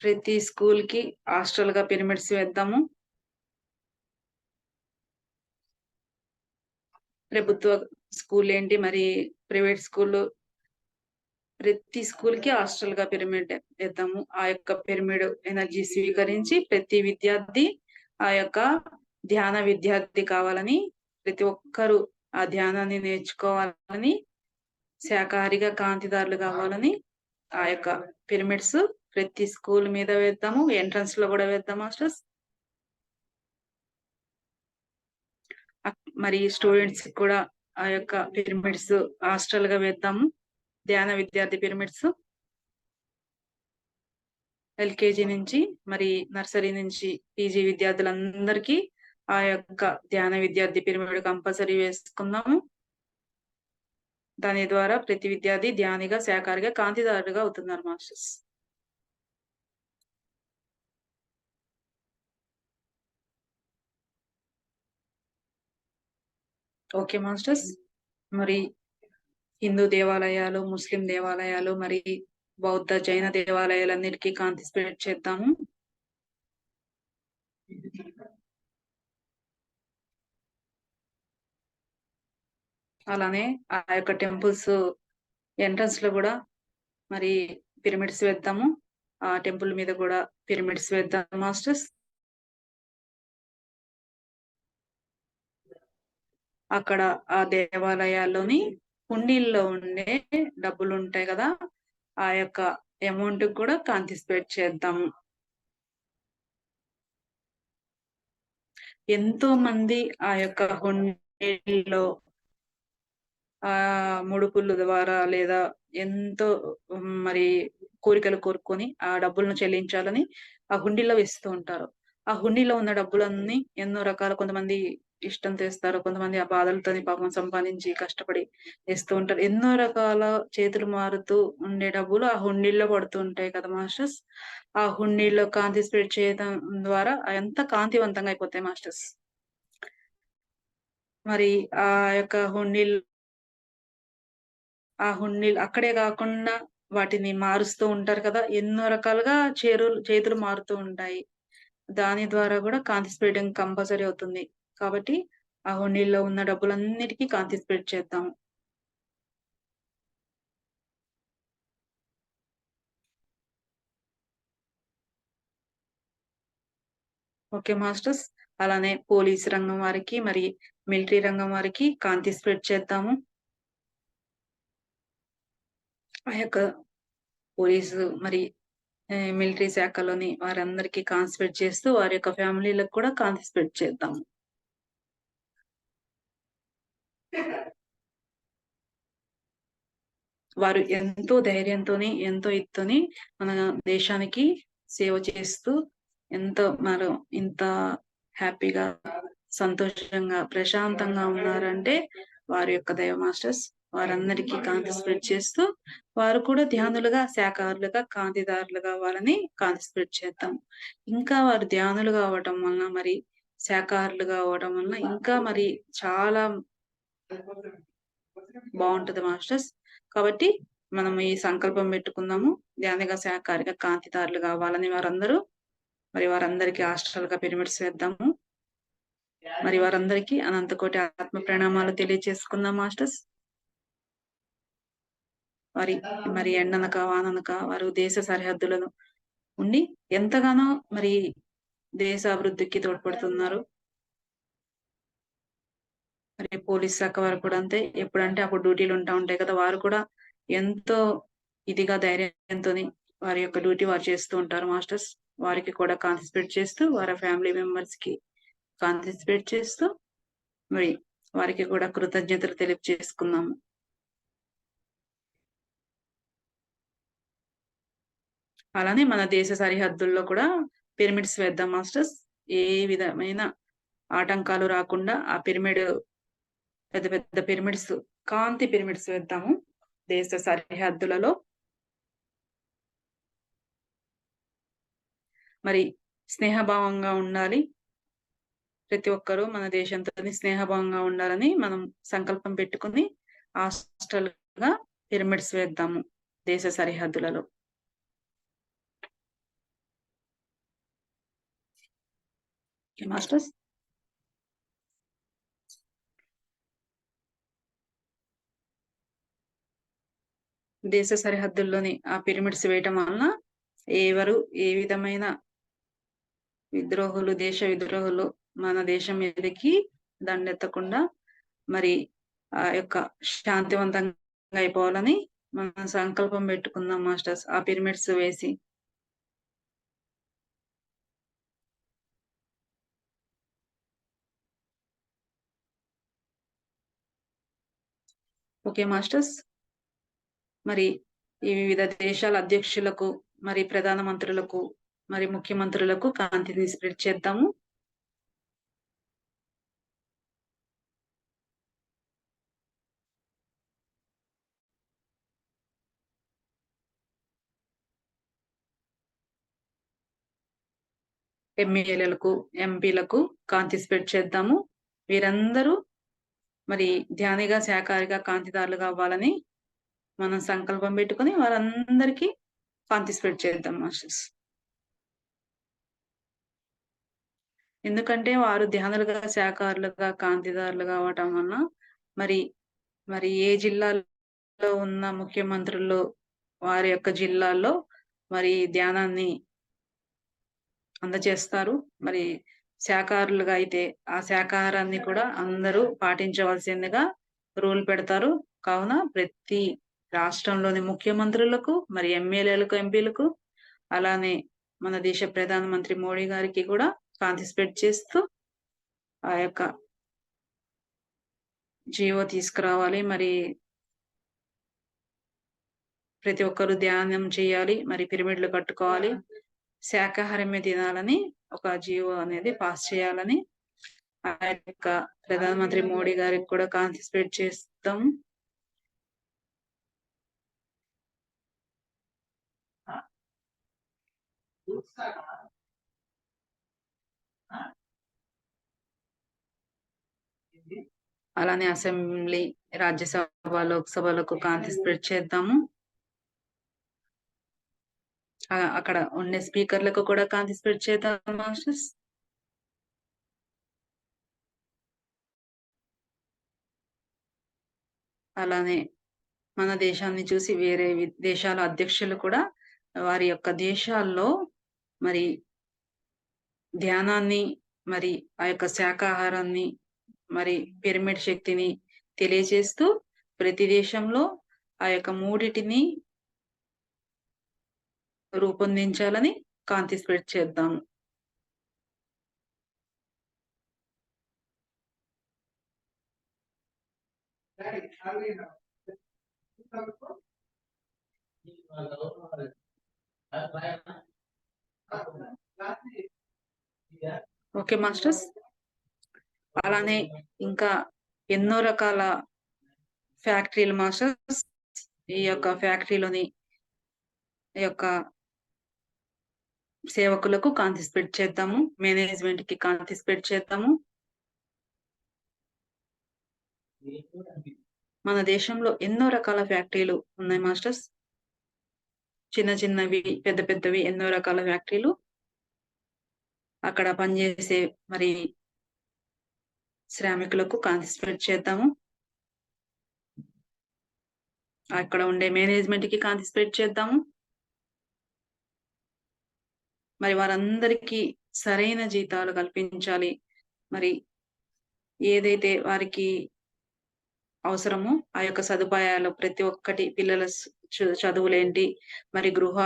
ప్రతి స్కూల్ కి హాస్టల్ గా పిరమిడ్స్ వేద్దాము. ప్రభుత్వ స్కూల్ ఏంటి, మరి ప్రైవేట్ స్కూల్, ప్రతి స్కూల్ కి హాస్టల్ గా పిరమిడ్ వేద్దాము. ఆ యొక్క పిరమిడ్ ఎనర్జీ స్వీకరించి ప్రతి విద్యార్థి ఆ యొక్క ధ్యాన విద్యార్థి కావాలని, ప్రతి ఒక్కరూ ఆ ధ్యానాన్ని నేర్చుకోవాలని, శాకాహారిగా కాంతిదారులు కావాలని ఆ యొక్క పిరమిడ్స్ ప్రతి స్కూల్ మీద వేద్దాము. ఎంట్రన్స్ లో కూడా వేద్దాం మాస్టర్స్. మరి స్టూడెంట్స్ కూడా ఆ యొక్క పిరమిడ్స్ హాస్టల్ గా వేద్దాము. ధ్యాన విద్యార్థి పిరమిడ్స్ ఎల్కేజీ నుంచి మరి నర్సరీ నుంచి పీజీ విద్యార్థులందరికీ ఆ యొక్క ధ్యాన విద్యార్థి పిరమిడ్ కంపల్సరీ వేసుకుందాము. దాని ద్వారా ప్రతి విద్యార్థి ధ్యానిగా, శాకాహారిగా, కాంతిదారుగా అవుతున్నారు మాస్టర్స్. Okay masters. మరి హిందూ దేవాలయాలు, ముస్లిం దేవాలయాలు, మరి బౌద్ధ, జైన దేవాలయాలన్నిటికీ కాంతి స్ప్రెడ్ చేద్దాము. అలానే ఆ యొక్క టెంపుల్స్ ఎంట్రన్స్ లో కూడా మరి పిరమిడ్స్ వేద్దాము. ఆ టెంపుల్ మీద కూడా పిరమిడ్స్ వేద్దాం మాస్టర్స్. అక్కడ ఆ దేవాలయాల్లోని హుండీల్లో ఉండే డబ్బులు ఉంటాయి కదా, ఆ యొక్క అమౌంట్ కూడా కాంతి స్ప్రెడ్ చేద్దాము. ఎంతో మంది ఆ యొక్క హుండీల్లో ముడుపుల ద్వారా లేదా ఎంతో మరి కోరికలు కోరుకొని ఆ డబ్బులను చెల్లించాలని ఆ హుండీలో వేస్తూ ఉంటారు. ఆ హుండీలో ఉన్న డబ్బులన్నీ ఎన్నో రకాల, కొంతమంది ఇష్టం తెస్తారు, కొంతమంది ఆ బాధలతోని పాపం సంపాదించి కష్టపడి వేస్తూ ఉంటారు. ఎన్నో రకాల చేతులు మారుతూ ఉండే డబ్బులు ఆ హుండీల్లో పడుతూ ఉంటాయి కదా మాస్టర్స్. ఆ హుండీల్లో కాంతి స్ప్రెడ్ చేయడం ద్వారా ఎంత కాంతివంతంగా అయిపోతాయి మాస్టర్స్. మరి ఆ యొక్క హుండీలు అక్కడే కాకుండా వాటిని మారుస్తూ ఉంటారు కదా, ఎన్నో రకాలుగా చేతులు మారుతూ ఉంటాయి. దాని ద్వారా కూడా కాంతి స్ప్రెడింగ్ కంపల్సరీ అవుతుంది. కాబట్టి ఆ హుండీల్లో ఉన్న డబ్బులన్నిటికీ కాంతి స్ప్రెడ్ చేద్దాము. Okay masters. అలానే పోలీస్ రంగం వారికి మరి మిలిటరీ రంగం వారికి కాంతి స్ప్రెడ్ చేద్దాము. ఆ యొక్క పోలీసు మరి మిలిటరీ శాఖలోని వారందరికీ కాంతి స్ప్రెడ్ చేస్తూ వారి యొక్క ఫ్యామిలీలకు కూడా కాంతి స్ప్రెడ్ చేద్దాము. వారు ఎంతో ధైర్యంతోని ఎంతో ఇత్తోని మన దేశానికి సేవ చేస్తూ ఎంతో మరి ఇంత హ్యాపీగా సంతోషంగా ప్రశాంతంగా ఉన్నారంటే వారి యొక్క దైవ మాస్టర్స్. వారందరికీ కాంతి స్ప్రెడ్ చేస్తూ వారు కూడా ధ్యానులుగా శాఖాహారులుగా కాంతిదారులు కావాలని కాంతి స్ప్రెడ్ చేద్దాం. ఇంకా వారు ధ్యానులుగా అవ్వటం వలన మరి శాఖాహారులుగా అవ్వడం వలన ఇంకా మరి చాలా బాగుంటది మాస్టర్స్. కాబట్టి మనం ఈ సంకల్పం పెట్టుకుందాము, ధ్యానిగా శాఖాహారిగా కాంతిదారులు కావాలని వారందరూ. మరి వారందరికీ హాస్టల్ గా పిరమిడ్స్ వేద్దాము. మరి వారందరికీ అనంతకోటి ఆత్మ ప్రణామాలు తెలియజేసుకుందాం మాస్టర్స్. మరి ఎండనక వాననక వారు దేశ సరిహద్దులను ఉండి ఎంతగానో మరి దేశ అభివృద్ధికి తోడ్పడుతున్నారు. మరి పోలీస్ శాఖ వారు కూడా అంతే, ఎప్పుడంటే అప్పుడు డ్యూటీలు ఉంటాయి కదా, వారు కూడా ఎంతో ఇదిగా ధైర్యంతో వారి యొక్క డ్యూటీ వారు చేస్తూ ఉంటారు మాస్టర్స్. వారికి కూడా కాంతి స్ప్రెడ్ చేస్తూ వారి ఫ్యామిలీ మెంబర్స్ కి కాంతి స్ప్రెడ్ చేస్తూ మరి వారికి కూడా కృతజ్ఞతలు తెలియజేసుకున్నాము. అలానే మన దేశ సరిహద్దుల్లో కూడా పిరమిడ్స్ వేద్దాం మాస్టర్స్. ఏ విధమైన ఆటంకాలు రాకుండా ఆ పిరమిడ్ పెద్ద పెద్ద పిరమిడ్స్, కాంతి పిరమిడ్స్ వేద్దాము దేశ సరిహద్దులలో. మరి స్నేహభావంగా ఉండాలి, ప్రతి ఒక్కరూ మన దేశంతో స్నేహభావంగా ఉండాలని మనం సంకల్పం పెట్టుకుని హాస్టల్ గా పిరమిడ్స్ వేద్దాము దేశ సరిహద్దులలో. మాస్టర్స్, దేశ సరిహద్దుల్లోని ఆ పిరమిడ్స్ వేయటం వలన ఎవరు ఏ విధమైన విద్రోహులు, దేశ విద్రోహులు మన దేశం మీదకి దండెత్తకుండా మరి ఆ యొక్క శాంతివంతంగా అయిపోవాలని మనం సంకల్పం పెట్టుకుందాం మాస్టర్స్ ఆ పిరమిడ్స్ వేసి. Okay masters. మరి ఈ వివిధ దేశాల అధ్యక్షులకు మరి ప్రధాన మంత్రులకు మరి ముఖ్యమంత్రులకు కాంతిని స్ప్రెడ్ చేద్దాము. ఎమ్మెల్యేలకు, ఎంపీలకు కాంతి స్ప్రెడ్ చేద్దాము. వీరందరూ మరి ధ్యానిగా శాఖాహారిగా కాంతిదారులుగా అవ్వాలని మనం సంకల్పం పెట్టుకుని వారందరికీ కాంతి స్ప్రెడ్ చేద్దాం మాస్టర్స్. ఎందుకంటే వారు ధ్యానులుగా శాఖాహారులుగా కాంతిదారులుగా అవ్వటం వలన మరి ఏ జిల్లాలో ఉన్న ముఖ్యమంత్రులు వారి యొక్క జిల్లాల్లో మరి ధ్యానాన్ని అందజేస్తారు. మరి శాఖాహారులుగా అయితే ఆ శాఖాహారాన్ని కూడా అందరూ పాటించవలసిందిగా రూల్ పెడతారు. కావున ప్రతి రాష్ట్రంలోని ముఖ్యమంత్రులకు మరి ఎమ్మెల్యేలకు, ఎంపీలకు, అలానే మన దేశ ప్రధానమంత్రి మోడీ గారికి కూడా కాంతి స్ప్రెడ్ చేస్తూ ఆ యొక్క జీవో తీసుకురావాలి. మరి ప్రతి ఒక్కరు ధ్యానం చేయాలి, మరి పిరమిడ్లు కట్టుకోవాలి, శాకాహారమే తినాలని ఒక జీవో అనేది పాస్ చేయాలని ఆ యొక్క ప్రధానమంత్రి మోడీ గారికి కూడా కాంతి స్ప్రెడ్ చేస్తాం. అలానే అసెంబ్లీ, రాజ్యసభ, లోక్సభలకు కాంతి స్ప్రెడ్ చేద్దాము. అక్కడ ఉండే స్పీకర్లకు కూడా కాంతి స్ప్రెడ్ చేద్దాం మాస్టర్స్. అలానే మన దేశాన్ని చూసి వేరే దేశాల అధ్యక్షులు కూడా వారి యొక్క దేశాల్లో మరి ధ్యానాన్ని మరి ఆ యొక్క శాకాహారాన్ని మరి పిరమిడ్ శక్తిని తెలియజేస్తూ ప్రతి దేశంలో ఆ యొక్క మూడిటిని రూపొందించాలని కాంతి స్ప్రెడ్ చేద్దాము. ఓకే మాస్టర్స్, అలానే ఇంకా ఎన్నో రకాల ఫ్యాక్టరీలు మాస్టర్స్. ఈ యొక్క ఫ్యాక్టరీలోని ఈ యొక్క సేవకులకు కాంతి స్ప్రెడ్ చేద్దాము, మేనేజ్మెంట్ కి కాంతి స్ప్రెడ్ చేద్దాము. మన దేశంలో ఎన్నో రకాల ఫ్యాక్టరీలు ఉన్నాయి మాస్టర్స్, చిన్న చిన్నవి పెద్ద పెద్దవి ఎన్నో రకాల ఫ్యాక్టరీలు. అక్కడ పనిచేసే మరి శ్రామికులకు కాంతి స్ప్రెడ్ చేద్దాము. అక్కడ ఉండే మేనేజ్మెంట్ కి కాంతి స్ప్రెడ్ చేద్దాము. మరి వారందరికీ సరైన జీతాలు కల్పించాలి. మరి ఏదైతే వారికి అవసరమో ఆ యొక్క సదుపాయాలు ప్రతి ఒక్కటి, పిల్లల చదువులేంటి, మరి గృహ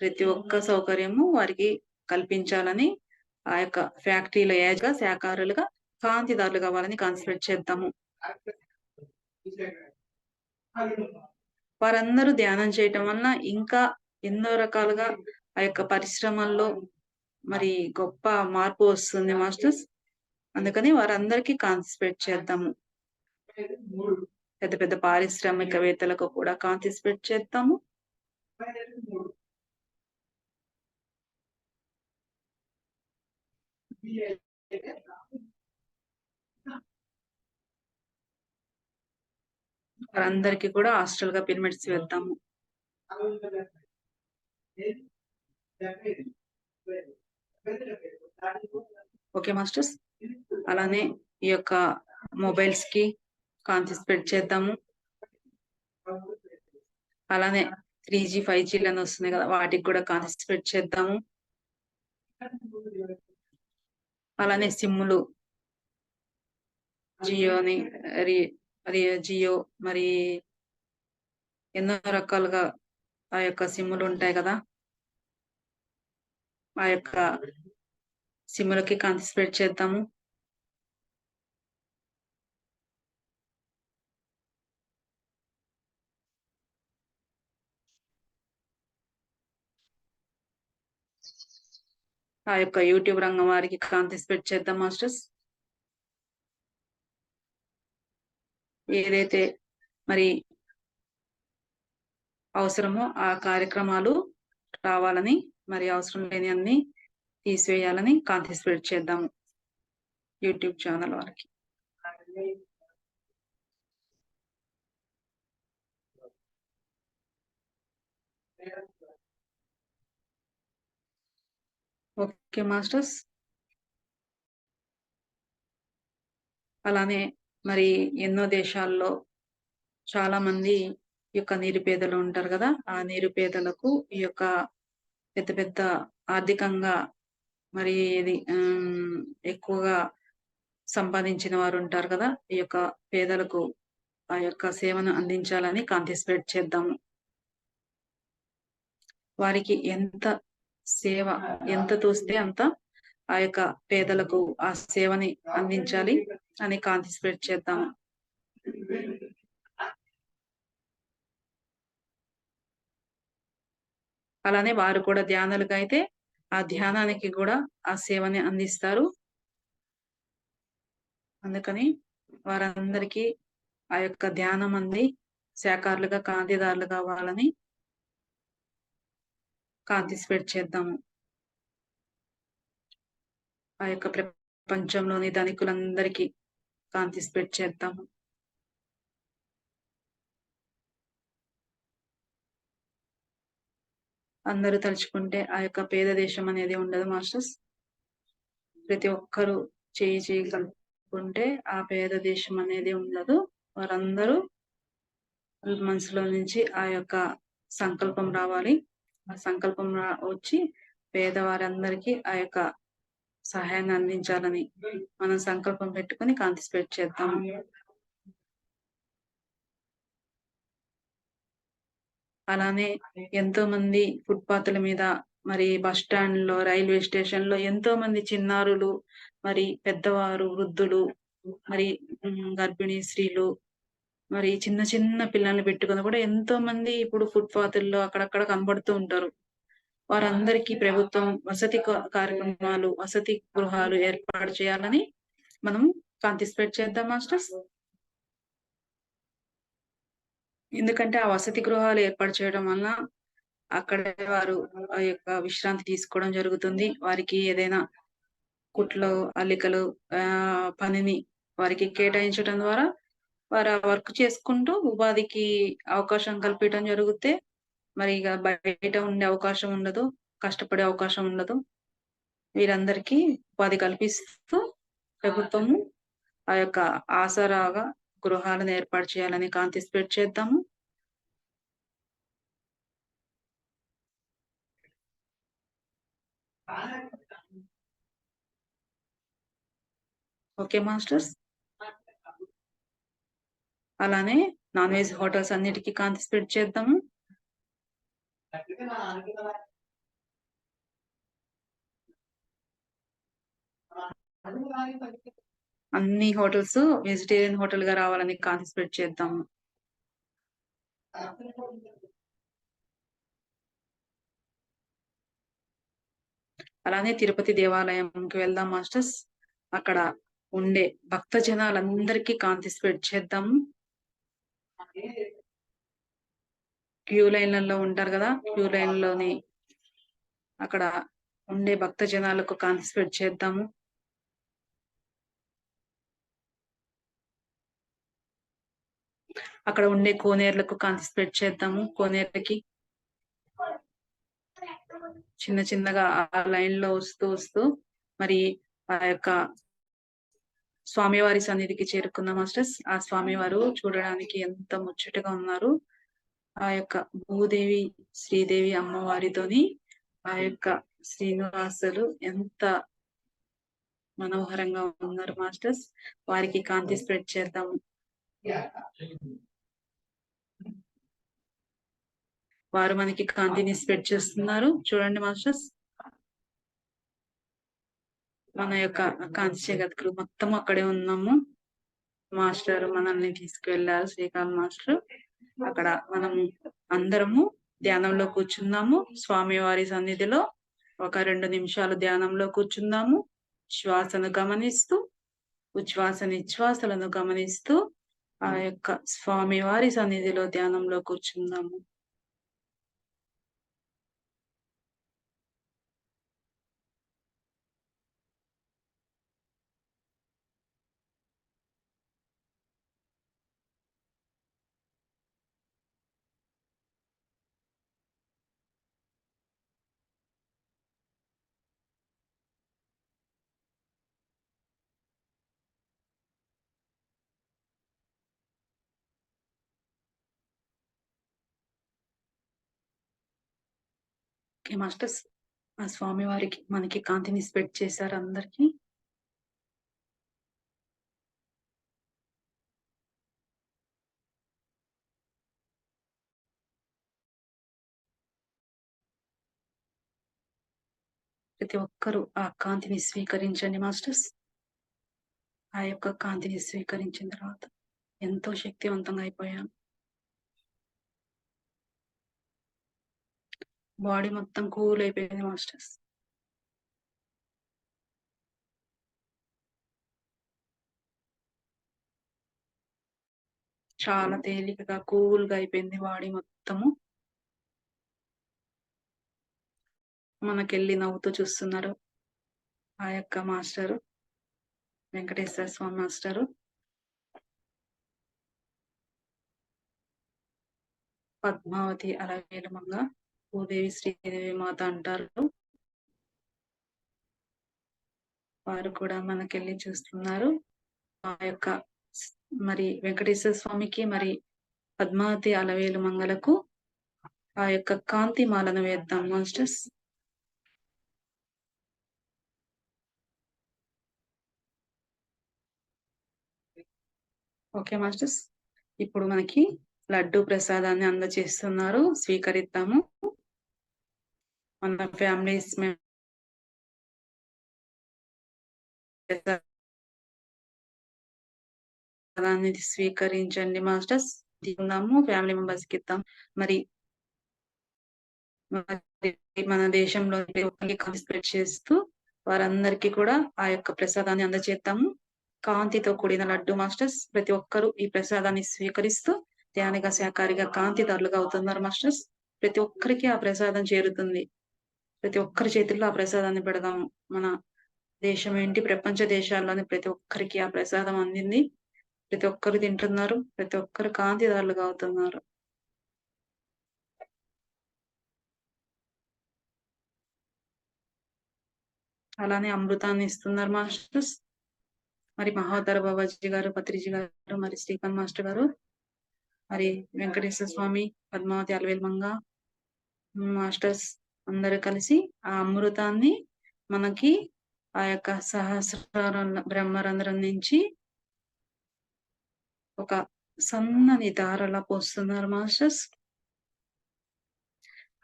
ప్రతి ఒక్క సౌకర్యము వారికి కల్పించాలని ఆ యొక్క ఫ్యాక్టరీల యాజ్గా శాఖారులుగా కాంతిదారులు కావాలని కాన్సన్ట్రేట్ చేద్దాము. వారందరూ ధ్యానం చేయటం వలన ఇంకా ఎన్నో రకాలుగా ఆ యొక్క పరిశ్రమల్లో మరి గొప్ప మార్పు వస్తుంది మాస్టర్స్. అందుకని వారందరికీ కాంతి స్ప్రెడ్ చేద్దాము. పెద్ద పెద్ద పారిశ్రామికవేత్తలకు కూడా కాంతి స్ప్రెడ్ చేద్దాము. వారందరికీ కూడా హాస్టల్ గా పిరమిడ్స్ వేద్దాము. ఓకే మాస్టర్స్, అలానే ఈ యొక్క మొబైల్స్ కి కాంతి స్ప్రెడ్ చేద్దాము. అలానే 3G 5G లని వస్తున్నాయి కదా, వాటికి కూడా కాంతి స్ప్రెడ్ చేద్దాము. అలానే సిమ్ములు జియోని జియో మరి ఎన్నో రకాలుగా ఆ యొక్క సిమ్ములు ఉంటాయి కదా, ఆ యొక్క సిమ్ములకి కాంతి స్ప్రెడ్ చేద్దాము. ఆ యొక్క యూట్యూబ్ రంగం వారికి కాంతి స్ప్రెడ్ చేద్దాం మాస్టర్స్. ఏదైతే మరి అవసరమో ఆ కార్యక్రమాలు రావాలని, మరి అవసరం లేని అన్ని తీసివేయాలని కాంతి స్ప్రెడ్ చేద్దాము యూట్యూబ్ ఛానల్ వారికి. ఓకే మాస్టర్స్, అలానే మరి ఎన్నో దేశాల్లో చాలా మంది ఈ యొక్క నిరుపేదలు ఉంటారు కదా, ఆ నిరుపేదలకు ఈ యొక్క పెద్ద పెద్ద ఆర్థికంగా మరి ఎక్కువగా సంపాదించిన వారు ఉంటారు కదా, ఈ యొక్క పేదలకు ఆ యొక్క సేవను అందించాలని కాంతి స్ప్రెడ్ చేద్దాము. వారికి ఎంత తోస్తే అంత ఆ యొక్క పేదలకు ఆ సేవని అందించాలి అని కాంతి స్ప్రెడ్ చేద్దాము. అలానే వారు కూడా ధ్యానులుగా అయితే ఆ ధ్యానానికి కూడా ఆ సేవని అందిస్తారు. అందుకని వారందరికీ ఆ యొక్క ధ్యానం అంది శాఖారులుగా కాంతిదారులు కావాలని కాంతి స్ప్రెడ్ చేద్దాము. ఆ యొక్క ప్రపంచంలోని ధనికులందరికీ కాంతి స్ప్రెడ్ చేద్దాము. అందరూ తలుచుకుంటే ఆ యొక్క పేద దేశం అనేది ఉండదు మాస్టర్స్. ప్రతి ఒక్కరూ చేయగలుగుకుంటే ఆ పేద దేశం అనేది ఉండదు. వారందరూ మనసులో నుంచి ఆ యొక్క సంకల్పం రావాలి. ఆ సంకల్పం వచ్చి పేదవారందరికీ ఆ యొక్క సహాయాన్ని అందించాలని మనం సంకల్పం పెట్టుకొని కాంతి స్ప్రెడ్ చేద్దాం. అలానే ఎంతో మంది ఫుట్పాత్ల మీద, మరి బస్ స్టాండ్ లో, రైల్వే స్టేషన్ లో ఎంతో మంది చిన్నారులు, మరి పెద్దవారు, వృద్ధులు, మరి గర్భిణీ స్త్రీలు, మరి చిన్న చిన్న పిల్లల్ని పెట్టుకుని కూడా ఎంతో మంది ఇప్పుడు ఫుట్పాత్ల్లో అక్కడక్కడ కనబడుతూ ఉంటారు. వారందరికీ ప్రభుత్వం వసతి కార్యక్రమాలు, వసతి గృహాలు ఏర్పాటు చేయాలని మనం కాంతి స్ప్రెడ్ చేద్దాం మాస్టర్స్. ఎందుకంటే ఆ వసతి గృహాలు ఏర్పాటు చేయడం వలన అక్కడ వారు ఆ యొక్క విశ్రాంతి తీసుకోవడం జరుగుతుంది. వారికి ఏదైనా కుట్లు, అల్లికలు పనిని వారికి కేటాయించడం ద్వారా వారు వర్క్ చేసుకుంటూ ఉపాధికి అవకాశం కల్పించడం జరిగితే మరి ఇక బయట ఉండే అవకాశం ఉండదు, కష్టపడే అవకాశం ఉండదు. వీరందరికీ ఉపాధి కల్పిస్తూ ప్రభుత్వము ఆ యొక్క ఆసరాగా గృహాలను ఏర్పాటు చేయాలని కాంతి స్ప్రెడ్ చేద్దాము. Okay masters. అలానే నాన్ వెజ్ హోటల్స్ అన్నిటికీ కాంతి స్ప్రెడ్ చేద్దాము. అన్ని హోటల్స్ వెజిటేరియన్ హోటల్ గా రావాలని కాంతి స్ప్రెడ్ చేద్దాము. అలానే తిరుపతి దేవాలయంకి వెళ్దాం మాస్టర్స్. అక్కడ ఉండే భక్త జనాలందరికీ కాంతి స్ప్రెడ్ చేద్దాము. క్యూ లైన్లలో ఉంటారు కదా, క్యూ లైన్లోని అక్కడ ఉండే భక్త జనాలకు కాంతి స్ప్రెడ్ చేద్దాము. అక్కడ ఉండే కోనేర్లకు కాంతి స్ప్రెడ్ చేద్దాము. కోనేర్లకి చిన్న చిన్నగా ఆ లైన్ లో వస్తూ వస్తూ మరి ఆ యొక్క స్వామివారి సన్నిధికి చేరుకున్న మాస్టర్స్. ఆ స్వామివారు చూడడానికి ఎంత ముచ్చటగా ఉన్నారు. ఆ యొక్క భూదేవి, శ్రీదేవి అమ్మవారితోని ఆ యొక్క శ్రీనివాసులు ఎంత మనోహరంగా ఉన్నారు మాస్టర్స్. వారికి కాంతి స్ప్రెడ్ చేద్దాము. వారు మనకి కాంతిని స్ప్రెడ్ చేస్తున్నారు. చూడండి మాస్టర్స్, మన యొక్క కాంతి జగత్తులు మొత్తం అక్కడే ఉన్నాము. మాస్టర్ మనల్ని తీసుకువెళ్ళారు, శ్రీకాంత్ మాస్టర్. అక్కడ మనము అందరము ధ్యానంలో కూర్చుందాము. స్వామివారి సన్నిధిలో ఒక 2 నిమిషాలు ధ్యానంలో కూర్చుందాము. శ్వాసను గమనిస్తూ, ఉచ్ఛ్వాస నిశ్వాసలను గమనిస్తూ ఆ యొక్క స్వామివారి సన్నిధిలో ధ్యానంలో కూర్చుందాము. ఓకే మాస్టర్స్, ఆ స్వామి వారికి మనకి కాంతిని స్ప్రెడ్ చేశారు అందరికి. ప్రతి ఒక్కరూ ఆ కాంతిని స్వీకరించండి మాస్టర్స్. ఆ యొక్క కాంతిని స్వీకరించిన తర్వాత ఎంతో శక్తివంతంగా అయిపోయాను. బాడీ మొత్తం కూల్ అయిపోయింది మాస్టర్స్. చాలా తేలికగా కూల్ గా అయిపోయింది బాడీ మొత్తము. మనకెళ్ళి నవ్వుతూ చూస్తున్నారు ఆ యొక్క మాస్టరు, వెంకటేశ్వర స్వామి మాస్టరు. పద్మావతి అలవేలుమంగ భూదేవి శ్రీదేవి మాత అంటారు. వారు కూడా మనకెళ్ళి చూస్తున్నారు. ఆ యొక్క మరి వెంకటేశ్వర స్వామికి మరి పద్మావతి అలవేలు మంగళకు ఆ యొక్క కాంతి మాలను వేద్దాం మాస్టర్స్. ఓకే మాస్టర్స్, ఇప్పుడు మనకి లడ్డు ప్రసాదాన్ని అందజేస్తున్నారు, స్వీకరిద్దాము. మన ఫ్యామిలీస్ ప్రసాదాన్ని స్వీకరించండి మాస్టర్స్. తీసుకుందాము, ఫ్యామిలీ మెంబర్స్ కి ఇద్దాం. మరి మన దేశంలో స్ప్రెడ్ చేస్తూ వారందరికీ కూడా ఆ యొక్క ప్రసాదాన్ని అందజేద్దాము. కాంతితో కూడిన లడ్డు మాస్టర్స్. ప్రతి ఒక్కరూ ఈ ప్రసాదాన్ని స్వీకరిస్తూ ధ్యానిగా శాకారిగా కాంతిదారులుగా అవుతున్నారు మాస్టర్స్. ప్రతి ఒక్కరికి ఆ ప్రసాదం చేరుతుంది. ప్రతి ఒక్కరి చేతుల్లో ఆ ప్రసాదాన్ని పెడదాము. మన దేశం ఏంటి, ప్రపంచ దేశాల్లోని ప్రతి ఒక్కరికి ఆ ప్రసాదం అందింది. ప్రతి ఒక్కరు తింటున్నారు, ప్రతి ఒక్కరు కాంతిదారులుగా అవుతున్నారు. అలానే అమృతాన్ని ఇస్తున్నారు మాస్టర్స్. మరి మహోదర బాబాజీ గారు, పత్రిజీ గారు, మరి శ్రీకాంత్ మాస్టర్ గారు, మరి వెంకటేశ్వర స్వామి, పద్మావతి అలవేల్మంగ మాస్టర్స్ అందరూ కలిసి ఆ అమృతాన్ని మనకి ఆ యొక్క సహస్ర బ్రహ్మరంధ్రం నుంచి ఒక సన్నని దారలా పోస్తున్నారు మాస్టర్స్.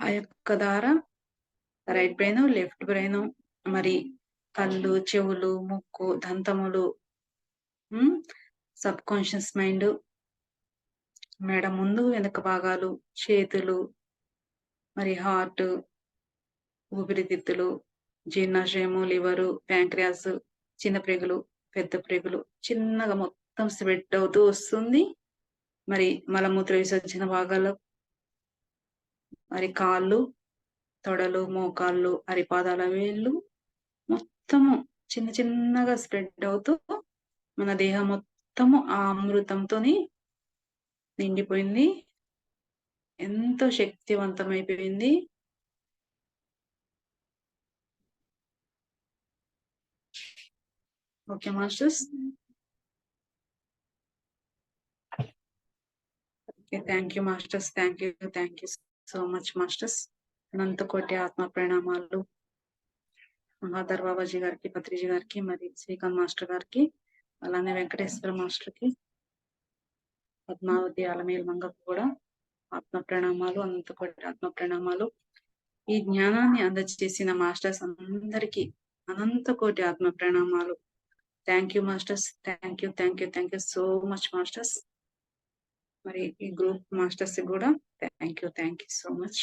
ఆ యొక్క దార రైట్ బ్రెయిన్, లెఫ్ట్ బ్రెయిన్, మరి కళ్ళు, చెవులు, ముక్కు, దంతములు, సబ్ కాన్షియస్ మైండ్, మెడ ముందు వెనుక భాగాలు, చేతులు, మరి హార్ట్, ఊపిరితిత్తులు, జీర్ణాశయము, లివరు, ప్యాంక్రియాస్, చిన్న ప్రేగులు, పెద్ద ప్రేగులు చిన్నగా మొత్తం స్ప్రెడ్ అవుతూ వస్తుంది. మరి మలమూత్ర విసర్జన భాగాలు, మరి కాళ్ళు, తొడలు, మోకాళ్ళు, అరిపాదాల వేళ్ళు మొత్తము చిన్న చిన్నగా స్ప్రెడ్ అవుతూ మన దేహం మొత్తము ఆ అమృతంతోని నిండిపోయింది. ఎంతో శక్తివంతమైపోయింది. Okay masters. Thank you masters, thank you so much masters. అనంత కోటి ఆత్మ ప్రణామాలు మహాధర్ బాబాజీ గారికి, పత్రిజీ గారికి, మరి శ్రీకాంత్ మాస్టర్ గారికి, అలానే వెంకటేశ్వర మాస్టర్ కి, పద్మావతి అలమేల్ మంగకు కూడా ఆత్మ ప్రణామాలు, అనంత కోటి ఆత్మ ప్రణామాలు. ఈ జ్ఞానాన్ని అందజేసిన మాస్టర్స్ అందరికీ అనంత కోటి ఆత్మ ప్రణామాలు. Thank you masters, thank you so much masters. మరి ఈ గ్రూప్ మాస్టర్స్ కూడా థ్యాంక్ యూ సో మచ్.